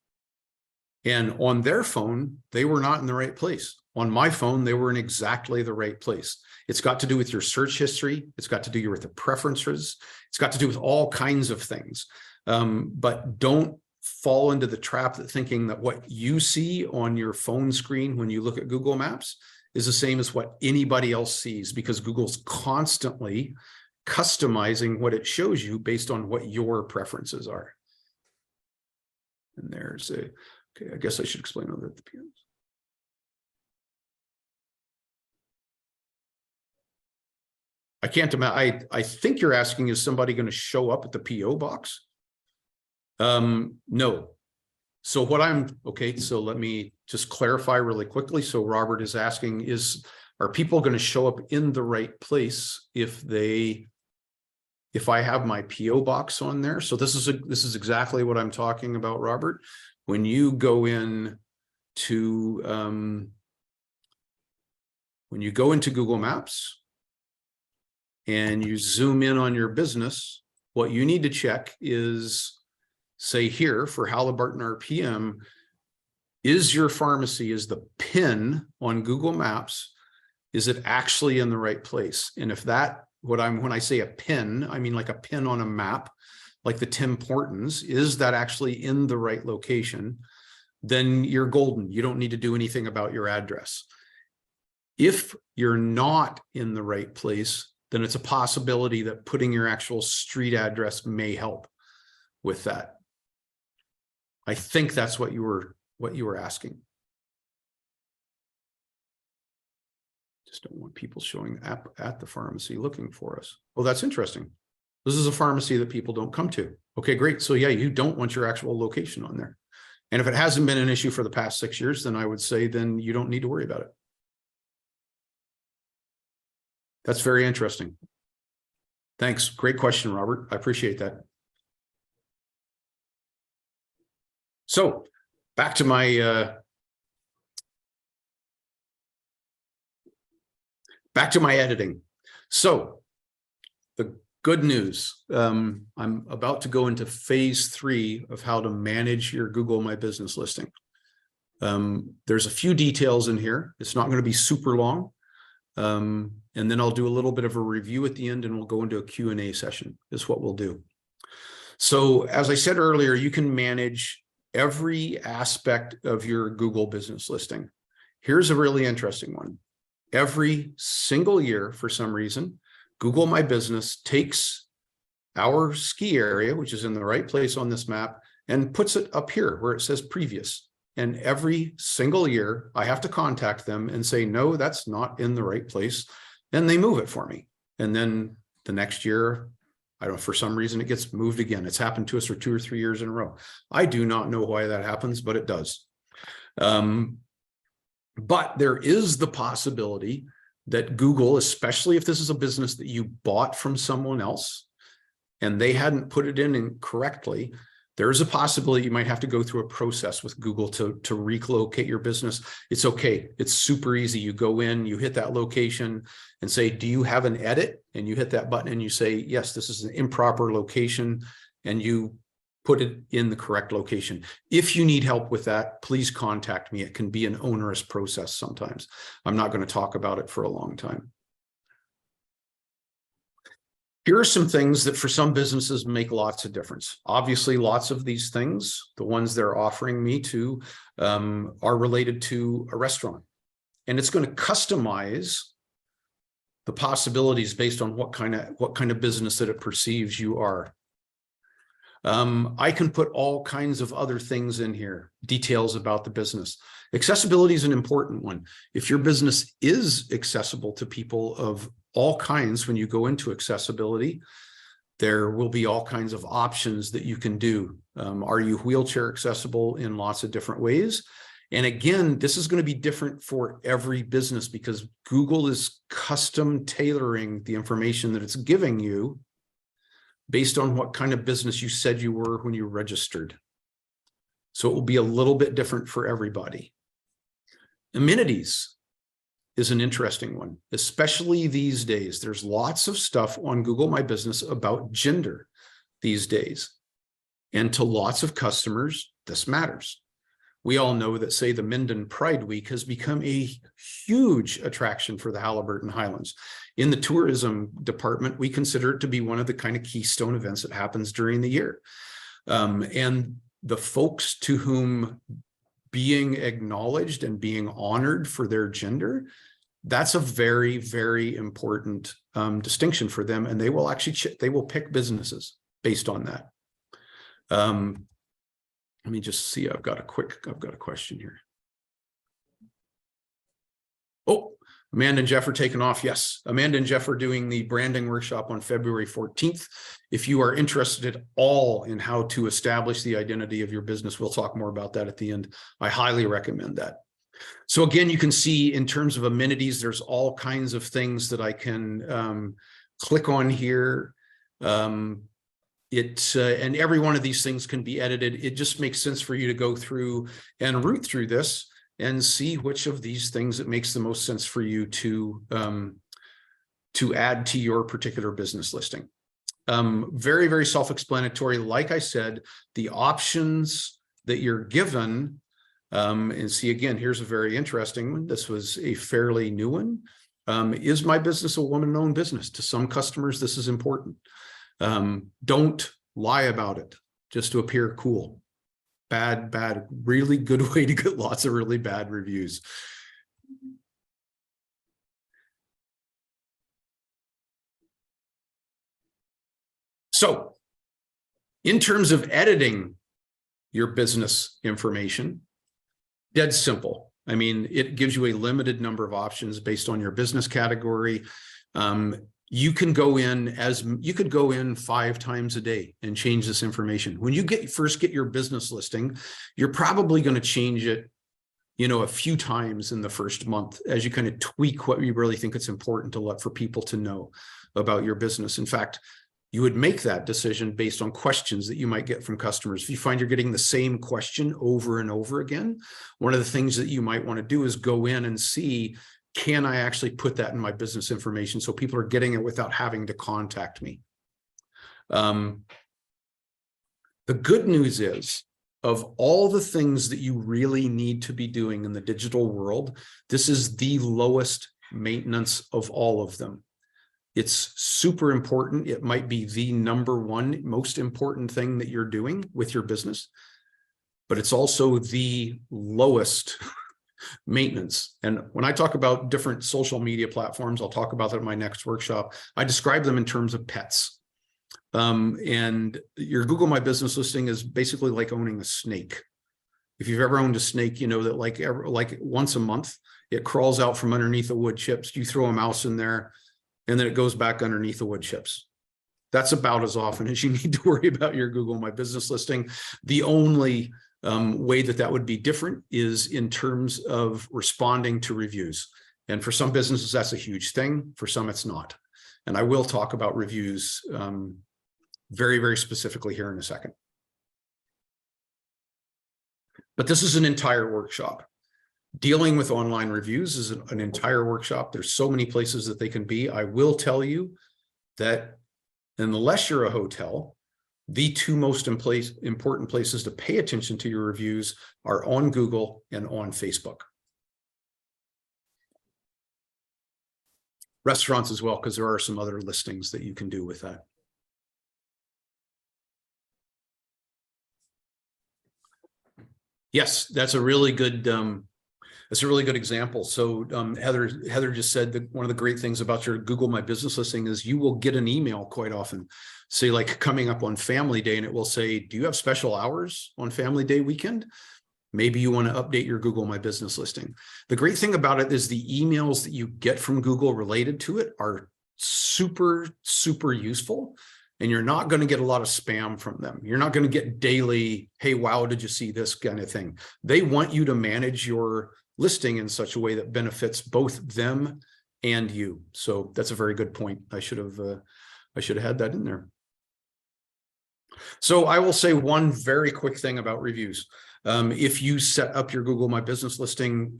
And on their phone, they were not in the right place. On my phone, they were in exactly the right place. It's got to do with your search history. It's got to do with the preferences. It's got to do with all kinds of things. But don't fall into the trap that thinking that what you see on your phone screen when you look at Google Maps is the same as what anybody else sees, because Google's constantly customizing what it shows you based on what your preferences are. And there's a, okay, I guess I should explain all that. I can't imagine. I think you're asking, is somebody going to show up at the PO box? No. So what okay, so let me just clarify really quickly. So Robert is asking, are people going to show up in the right place if I have my PO box on there? So this is exactly what I'm talking about, Robert. When you go in to Google Maps and you zoom in on your business, what you need to check is, say here for Haliburton RPM, is your pharmacy, is the pin on Google Maps, is it actually in the right place? And if that, when I say a pin, I mean like a pin on a map, like the Tim Hortons, is that actually in the right location? Then you're golden. You don't need to do anything about your address. If you're not in the right place, then it's a possibility that putting your actual street address may help with that. I think that's what you were asking. Just don't want people showing up at the pharmacy looking for us. Oh, that's interesting. This is a pharmacy that people don't come to. Okay, great. So yeah, you don't want your actual location on there. And if it hasn't been an issue for the past 6 years, then I would say then you don't need to worry about it. That's very interesting. Thanks. Great question, Robert. I appreciate that. So back to my editing. So the good news, I'm about to go into phase 3 of how to manage your Google My Business listing. There's a few details in here. It's not going to be super long. And then I'll do a little bit of a review at the end, and we'll go into a Q&A session is what we'll do. So as I said earlier, you can manage every aspect of your Google business listing. Here's a really interesting one. Every single year, for some reason, Google My Business takes our ski area, which is in the right place on this map, and puts it up here where it says previous. And every single year I have to contact them and say, no, that's not in the right place. And they move it for me. And then the next year, I don't know, for some reason it gets moved again. It's happened to us for 2 or 3 years in a row. I do not know why that happens, but it does. But there is the possibility that Google, especially if this is a business that you bought from someone else and they hadn't put it in incorrectly, there is a possibility you might have to go through a process with Google to relocate your business. It's okay. It's super easy. You go in, you hit that location and say, do you have an edit? And you hit that button and you say, yes, this is an improper location, and you put it in the correct location. If you need help with that, please contact me. It can be an onerous process sometimes. I'm not going to talk about it for a long time. Here are some things that for some businesses make lots of difference. Obviously, lots of these things, the ones they're offering me to, are related to a restaurant. And it's going to customize the possibilities based on what kind of business that it perceives you are. I can put all kinds of other things in here, details about the business. Accessibility is an important one. If your business is accessible to people of all kinds, when you go into accessibility, there will be all kinds of options that you can do. Are you wheelchair accessible in lots of different ways? And again, this is going to be different for every business because Google is custom tailoring the information that it's giving you based on what kind of business you said you were when you registered. So it will be a little bit different for everybody. Amenities is an interesting one, especially these days. There's lots of stuff on Google My Business about gender these days. And to lots of customers, this matters. We all know that, say, the Minden Pride Week has become a huge attraction for the Haliburton Highlands. In the tourism department, we consider it to be one of the kind of keystone events that happens during the year. And the folks to whom being acknowledged and being honored for their gender, that's a very, very important distinction for them. And they will actually, they will pick businesses based on that. Let me just see, I've got a question here. Oh, Amanda and Jeff are taking off. Yes, Amanda and Jeff are doing the branding workshop on February 14th. If you are interested at all in how to establish the identity of your business, we'll talk more about that at the end. I highly recommend that. So again, you can see in terms of amenities, there's all kinds of things that I can click on here. And every one of these things can be edited. It just makes sense for you to go through and root through this and see which of these things it makes the most sense for you to add to your particular business listing. Very, very self-explanatory. Like I said, the options that you're given, and see, again, here's a very interesting one. This was a fairly new one. Is my business a woman-owned business? To some customers, this is important. Don't lie about it just to appear cool. Bad, really good way to get lots of really bad reviews. So in terms of editing your business information, dead simple. I mean, it gives you a limited number of options based on your business category. You can go in 5 times a day and change this information. When you first get your business listing, you're probably going to change it, a few times in the first month as you kind of tweak what you really think it's important for people to know about your business. In fact, you would make that decision based on questions that you might get from customers. If you find you're getting the same question over and over again, one of the things that you might want to do is go in and see, can I actually put that in my business information so people are getting it without having to contact me? The good news is, of all the things that you really need to be doing in the digital world, this is the lowest maintenance of all of them. It's super important. It might be the #1 most important thing that you're doing with your business, but it's also the lowest maintenance. And when I talk about different social media platforms, I'll talk about that in my next workshop. I describe them in terms of pets. And your Google My Business listing is basically like owning a snake. If you've ever owned a snake, you know that like once a month, it crawls out from underneath the wood chips. You throw a mouse in there, and then it goes back underneath the wood chips. That's about as often as you need to worry about your Google My Business listing. The only way that would be different is in terms of responding to reviews. And for some businesses, that's a huge thing. For some, it's not. And I will talk about reviews very, very specifically here in a second. But this is an entire workshop. Dealing with online reviews is an entire workshop. There's so many places that they can be. I will tell you that unless you're a hotel, the two most important places to pay attention to your reviews are on Google and on Facebook. Restaurants as well, because there are some other listings that you can do with that. Yes, that's a really good example. So Heather just said that one of the great things about your Google My Business listing is you will get an email quite often, say like coming up on Family Day, and it will say, do you have special hours on Family Day weekend? Maybe you want to update your Google My Business listing. The great thing about it is the emails that you get from Google related to it are super, super useful. And you're not going to get a lot of spam from them. You're not going to get daily, hey, wow, did you see this kind of thing? They want you to manage your listing in such a way that benefits both them and you. So that's a very good point. I should have had that in there. So I will say one very quick thing about reviews. If you set up your Google My Business listing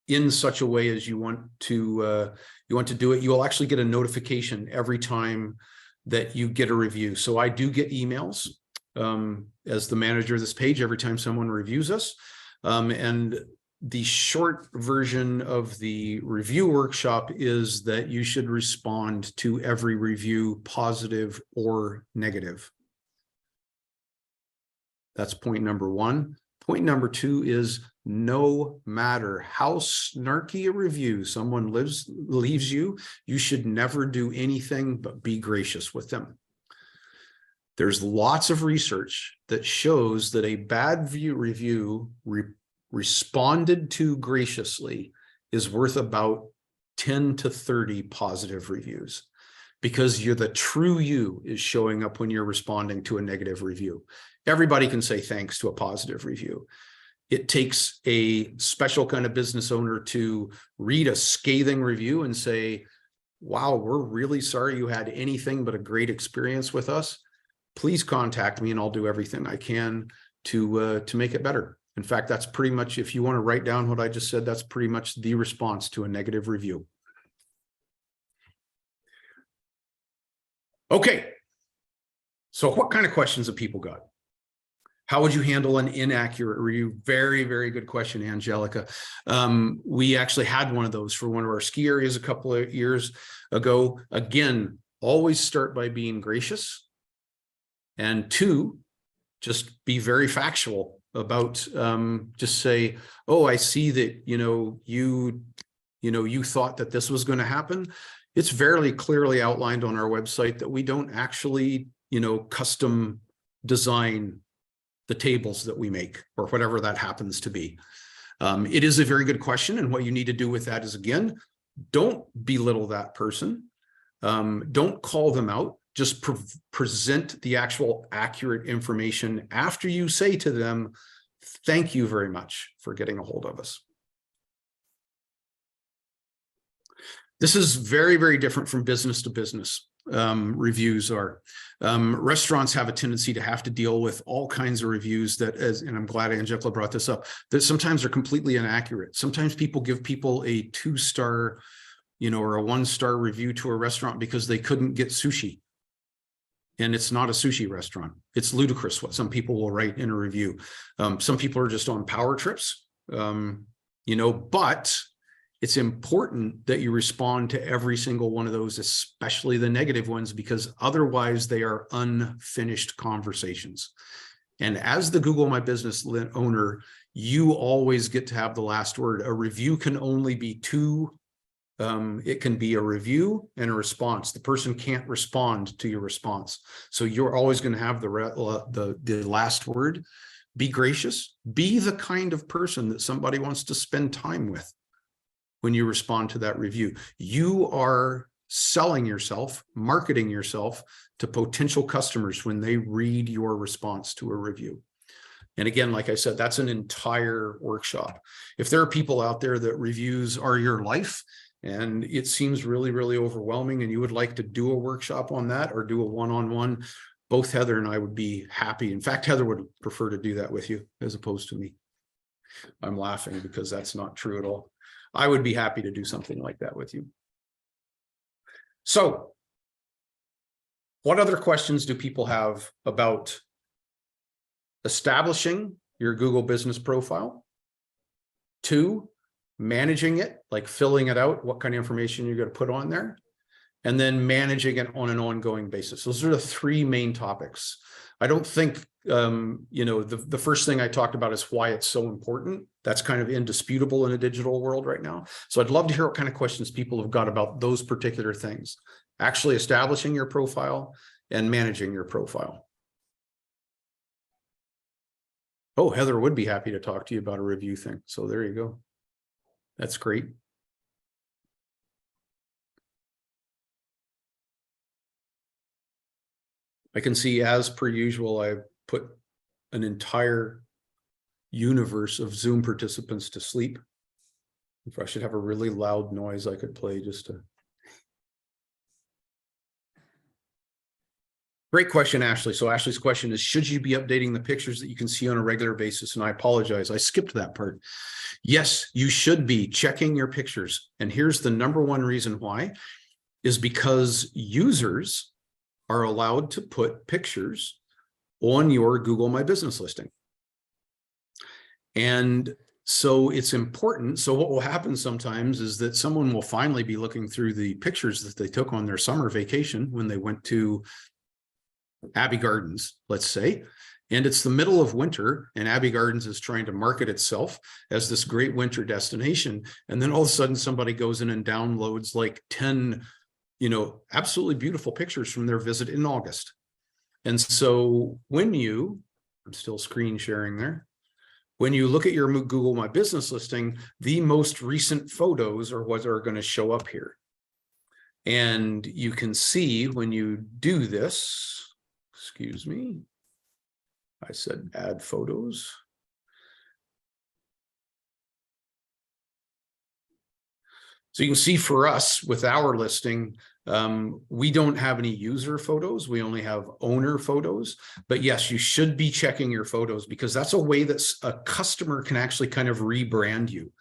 in such a way as you want to do it, you will actually get a notification every time that you get a review. So I do get emails as the manager of this page every time someone reviews us. And the short version of the review workshop is that you should respond to every review, positive or negative. That's point number one. Point number two is no matter how snarky a review someone leaves you, you should never do anything but be gracious with them. There's lots of research that shows that a bad review responded to graciously is worth about 10 to 30 positive reviews, because the true you is showing up when you're responding to a negative review. Everybody can say thanks to a positive review. It takes a special kind of business owner to read a scathing review and say, wow, we're really sorry you had anything but a great experience with us. Please contact me and I'll do everything I can to make it better. In fact, that's pretty much, if you want to write down what I just said, that's pretty much the response to a negative review. Okay. So what kind of questions have people got? How would you handle an inaccurate review? Very, very good question, Angelica. We actually had one of those for one of our ski areas a couple of years ago. Again, always start by being gracious. And two, just be very factual about, just say, oh, I see that, you thought that this was going to happen. It's very clearly outlined on our website that we don't actually, custom design the tables that we make or whatever that happens to be. It is a very good question. And what you need to do with that is, again, don't belittle that person. Don't call them out. Just present the actual accurate information after you say to them, thank you very much for getting a hold of us. This is very, very different from business to business. Reviews are. Restaurants have a tendency to have to deal with all kinds of reviews that, and I'm glad Angela brought this up, that sometimes are completely inaccurate. Sometimes people give people a 2-star, or a 1-star review to a restaurant because they couldn't get sushi. And it's not a sushi restaurant. It's ludicrous what some people will write in a review. Some people are just on power trips, but it's important that you respond to every single one of those, especially the negative ones, because otherwise they are unfinished conversations. And as the Google My Business owner, you always get to have the last word. A review can only be 2 It can be a review and a response. The person can't respond to your response. So you're always going to have the last word. Be gracious. Be the kind of person that somebody wants to spend time with when you respond to that review. You are selling yourself, marketing yourself to potential customers when they read your response to a review. And again, like I said, that's an entire workshop. If there are people out there that reviews are your life and it seems really, really overwhelming and you would like to do a workshop on that or do a one-on-one, both Heather and I would be happy. In fact, Heather would prefer to do that with you as opposed to me. I'm laughing because that's not true at all. I would be happy to do something like that with you. So, what other questions do people have about establishing your Google business profile? 2, managing it, like filling it out, what kind of information you're going to put on there, and then managing it on an ongoing basis. Those are the 3 main topics. I don't think, the first thing I talked about is why it's so important. That's kind of indisputable in a digital world right now. So I'd love to hear what kind of questions people have got about those particular things. Actually establishing your profile and managing your profile. Oh, Heather would be happy to talk to you about a review thing. So there you go. That's great. I can see, as per usual, I've put an entire universe of Zoom participants to sleep. If I should have a really loud noise I could play just to. Great question, Ashley. So Ashley's question is, should you be updating the pictures that you can see on a regular basis? And I apologize, I skipped that part. Yes, you should be checking your pictures. And here's the #1 reason why, is because users are allowed to put pictures on your Google My Business listing. And so it's important. So what will happen sometimes is that someone will finally be looking through the pictures that they took on their summer vacation when they went to Abbey Gardens, let's say, and it's the middle of winter and Abbey Gardens is trying to market itself as this great winter destination. And then all of a sudden somebody goes in and downloads like 10 absolutely beautiful pictures from their visit in August. And so when I'm still screen sharing there, when you look at your Google My Business listing, the most recent photos are what are going to show up here. And you can see when you do this, excuse me, I said add photos. So you can see for us with our listing, we don't have any user photos. We only have owner photos. But yes, you should be checking your photos because that's a way that a customer can actually kind of rebrand you.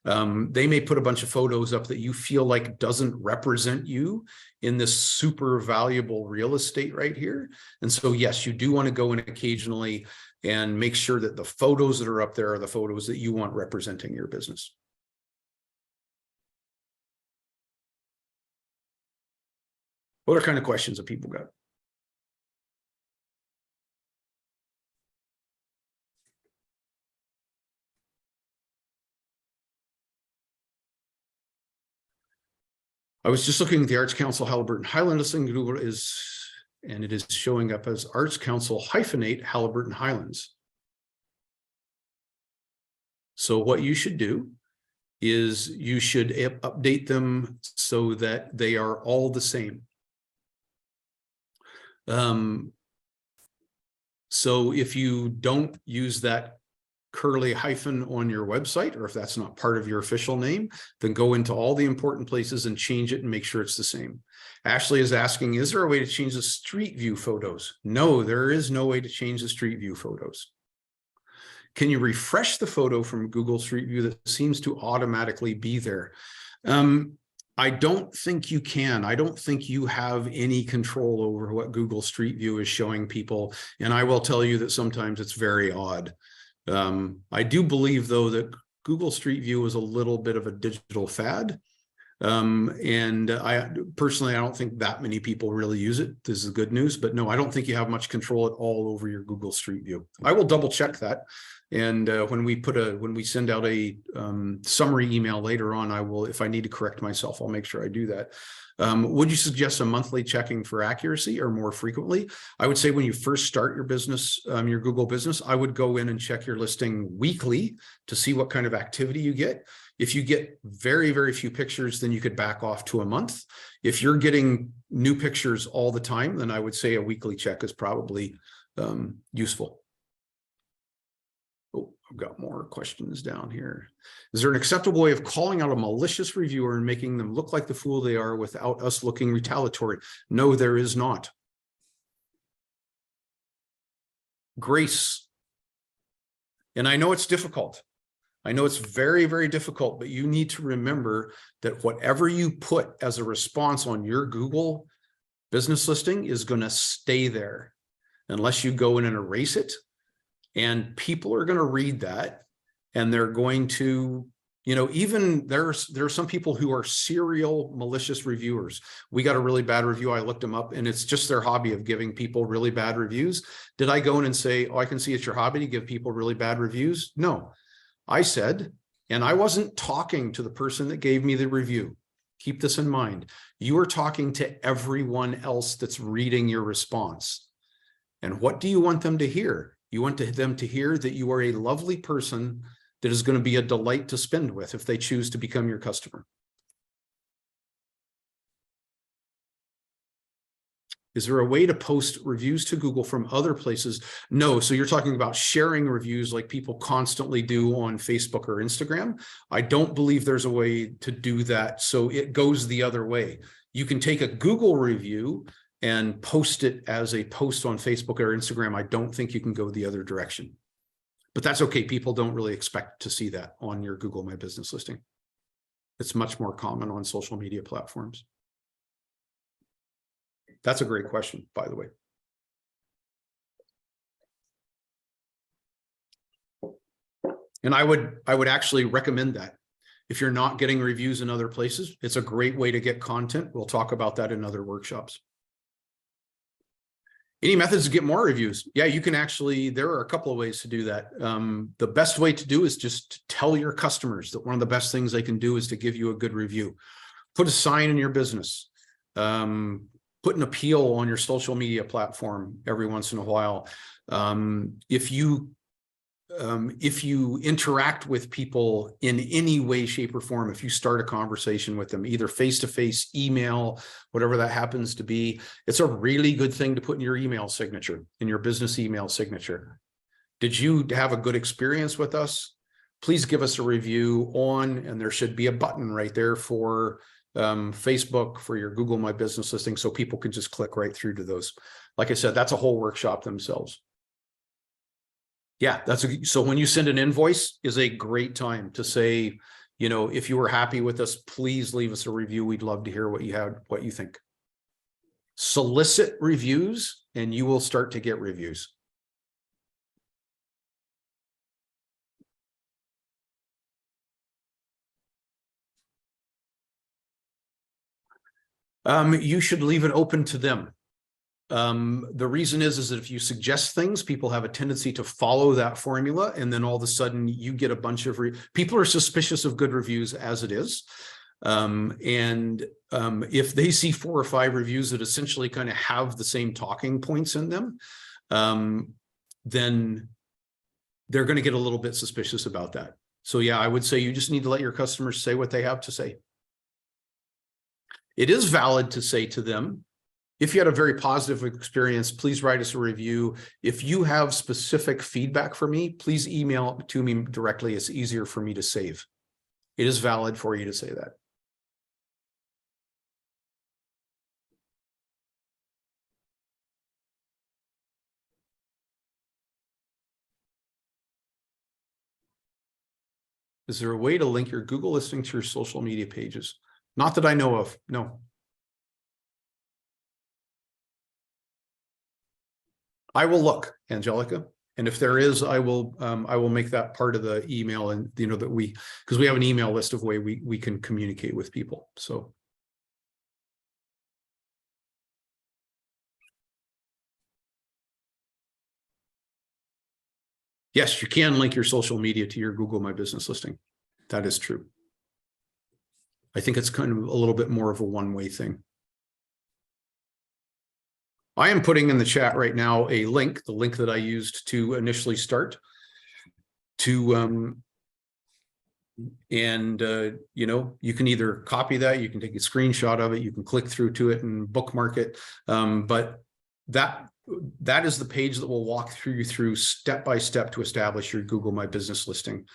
They may put a bunch of photos up that you feel like doesn't represent you in this super valuable real estate right here. And so, yes, you do want to go in occasionally and make sure that the photos that are up there are the photos that you want representing your business. What kind of questions have people got? I was just looking at the Arts Council Haliburton Highland listing. Google and it is showing up as Arts Council -8 Haliburton Highlands. So what you should do is you should update them so that they are all the same. So if you don't use that curly hyphen on your website, or if that's not part of your official name, then go into all the important places and change it and make sure it's the same. Ashley is asking, is there a way to change the street view photos? No, there is no way to change the street view photos. Can you refresh the photo from Google Street View that seems to automatically be there? I don't think you can. I don't think you have any control over what Google Street View is showing people. And I will tell you that sometimes it's very odd. I do believe, though, that Google Street View is a little bit of a digital fad. And I personally, I don't think that many people really use it. This is good news, but no, I don't think you have much control at all over your Google Street View. I will double check that. And when we send out a summary email later on, I will, if I need to correct myself, I'll make sure I do that. Would you suggest a monthly checking for accuracy or more frequently? I would say when you first start your business, your Google business, I would go in and check your listing weekly to see what kind of activity you get. If you get very, very few pictures, then you could back off to a month. If you're getting new pictures all the time, then I would say a weekly check is probably useful. Oh, I've got more questions down here. Is there an acceptable way of calling out a malicious reviewer and making them look like the fool they are without us looking retaliatory? No, there is not. Grace. And I know it's difficult. I know it's very, very difficult, but you need to remember that whatever you put as a response on your Google business listing is going to stay there unless you go in and erase it. And people are going to read that, and they're going to, you know, even there are some people who are serial malicious reviewers. We got a really bad review. I looked them up, and it's just their hobby of giving people really bad reviews. Did I go in and say, oh, I can see it's your hobby to give people really bad reviews? No. I said, and I wasn't talking to the person that gave me the review. Keep this in mind. You are talking to everyone else that's reading your response. And what do you want them to hear? You want them to hear that you are a lovely person that is going to be a delight to spend with if they choose to become your customer. Is there a way to post reviews to Google from other places? No. So you're talking about sharing reviews like people constantly do on Facebook or Instagram. I don't believe there's a way to do that. So it goes the other way. You can take a Google review and post it as a post on Facebook or Instagram. I don't think you can go the other direction. But that's okay. People don't really expect to see that on your Google My Business listing. It's much more common on social media platforms. That's a great question, by the way. And I would actually recommend that. If you're not getting reviews in other places, it's a great way to get content. We'll talk about that in other workshops. Any methods to get more reviews? Yeah, you can actually, there are a couple of ways to do that. The best way to do is just tell your customers that one of the best things they can do is to give you a good review. Put a sign in your business. Put an appeal on your social media platform every once in a while. If you interact with people in any way, shape, or form, if you start a conversation with them, either face-to-face, email, whatever that happens to be, it's a really good thing to put in your email signature, in your business email signature. Did you have a good experience with us? Please give us a review on, and there should be a button right there for Facebook, for your Google My Business listing, so people can just click right through to those. Like I said, that's a whole workshop themselves. Yeah, so when you send an invoice is a great time to say, you know, if you were happy with us, please leave us a review. We'd love to hear what you think. Solicit reviews and you will start to get reviews. You should leave it open to them. The reason is that if you suggest things, people have a tendency to follow that formula, and then all of a sudden you get a bunch of people are suspicious of good reviews as it is. If they see 4 or 5 reviews that essentially kind of have the same talking points in them, then they're going to get a little bit suspicious about that. So yeah, I would say you just need to let your customers say what they have to say. It is valid to say to them, if you had a very positive experience, please write us a review. If you have specific feedback for me, please email it to me directly. It's easier for me to save. It is valid for you to say that. Is there a way to link your Google listing to your social media pages? Not that I know of, no. I will look, Angelica. And if there is, I will make that part of the email, and that because we have an email list of way we can communicate with people. So. Yes, you can link your social media to your Google My Business listing. That is true. I think it's kind of a little bit more of a one-way thing. I am putting in the chat right now a link, the link that I used to initially start to, you can either copy that, you can take a screenshot of it, you can click through to it and bookmark it. But that is the page that will walk you through step by step to establish your Google My Business listing.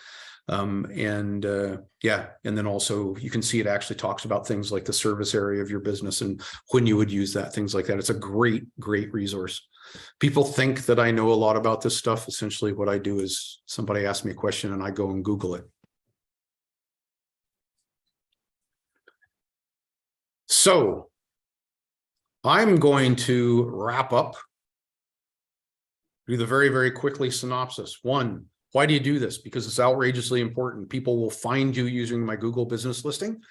And then also you can see it actually talks about things like the service area of your business and when you would use that, things like that. It's a great resource. People think that I know a lot about this stuff. Essentially what I do is somebody asks me a question and I go and Google it. So I'm going to wrap up, do the very quickly synopsis. 1, why do you do this? Because it's outrageously important. People will find you using my Google business listing.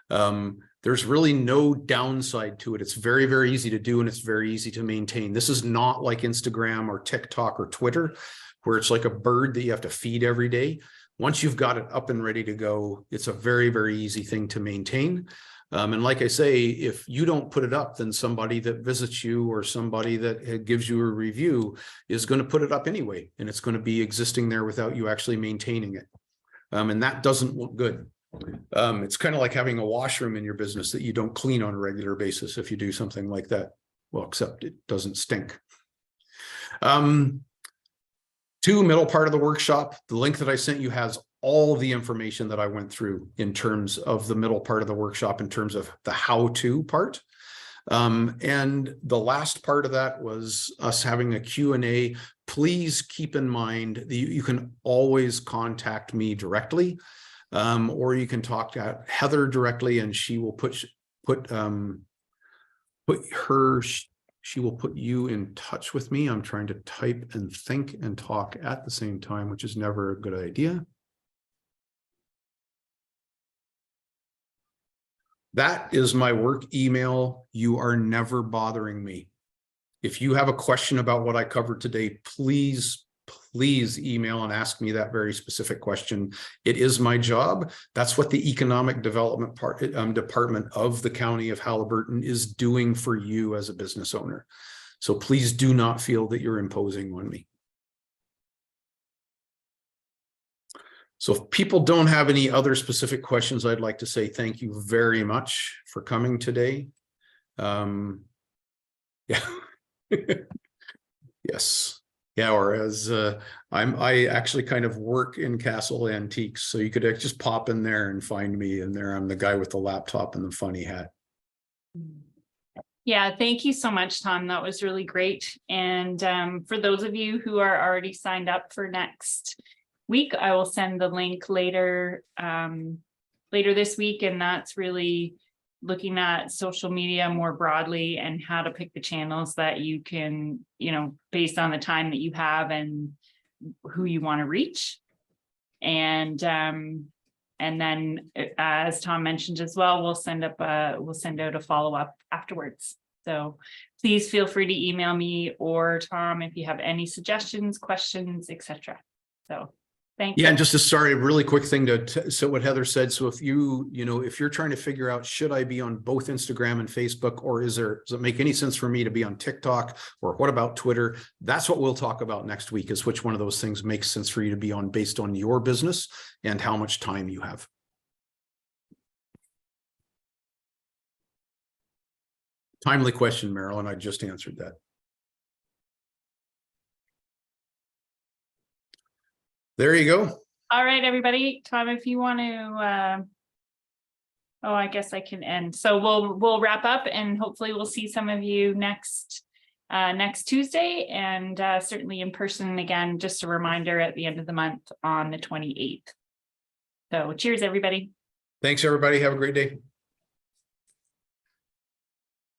There's really no downside to it. It's very easy to do, and it's very easy to maintain. This is not like Instagram or TikTok or Twitter, where it's like a bird that you have to feed every day. Once you've got it up and ready to go, it's a very easy thing to maintain. And like I say, if you don't put it up, then somebody that visits you or somebody that gives you a review is going to put it up anyway, and it's going to be existing there without you actually maintaining it. And that doesn't look good. It's kind of like having a washroom in your business that you don't clean on a regular basis if you do something like that. Well, except it doesn't stink. 2, middle part of the workshop, the link that I sent you has all the information that I went through in terms of the middle part of the workshop, in terms of the how-to part. And the last part of that was us having a Q&A. Please keep in mind that you can always contact me directly, or you can talk to Heather directly, and she will she will put you in touch with me. I'm trying to type and think and talk at the same time, which is never a good idea. That is my work email. You are never bothering me. If you have a question about what I covered today, please email and ask me that very specific question. It is my job. That's what the economic development department of the county of Haliburton is doing for you as a business owner. So please do not feel that you're imposing on me. So if people don't have any other specific questions, I'd like to say thank you very much for coming today. Yeah. Yes. Yeah, or as I actually kind of work in Castle Antiques, so you could just pop in there and find me in there. I'm the guy with the laptop and the funny hat. Yeah, thank you so much, Thom. That was really great. And for those of you who are already signed up for next week, I will send the link later this week, and that's really looking at social media more broadly and how to pick the channels that you can, based on the time that you have and who you want to reach. And then, as Thom mentioned as well, we'll send out a follow-up afterwards. So please feel free to email me or Thom if you have any suggestions, questions, etc. So thank you. Yeah, and just a really quick thing so what Heather said. So if if you're trying to figure out, should I be on both Instagram and Facebook, or does it make any sense for me to be on TikTok, or what about Twitter? That's what we'll talk about next week, is which one of those things makes sense for you to be on based on your business and how much time you have. Timely question, Marilyn. I just answered that. There you go. All right, everybody. Thom, if you want to, I guess I can end. So we'll wrap up, and hopefully we'll see some of you next Tuesday, and certainly in person again. Just a reminder, at the end of the month on the 28th. So cheers, everybody. Thanks, everybody. Have a great day.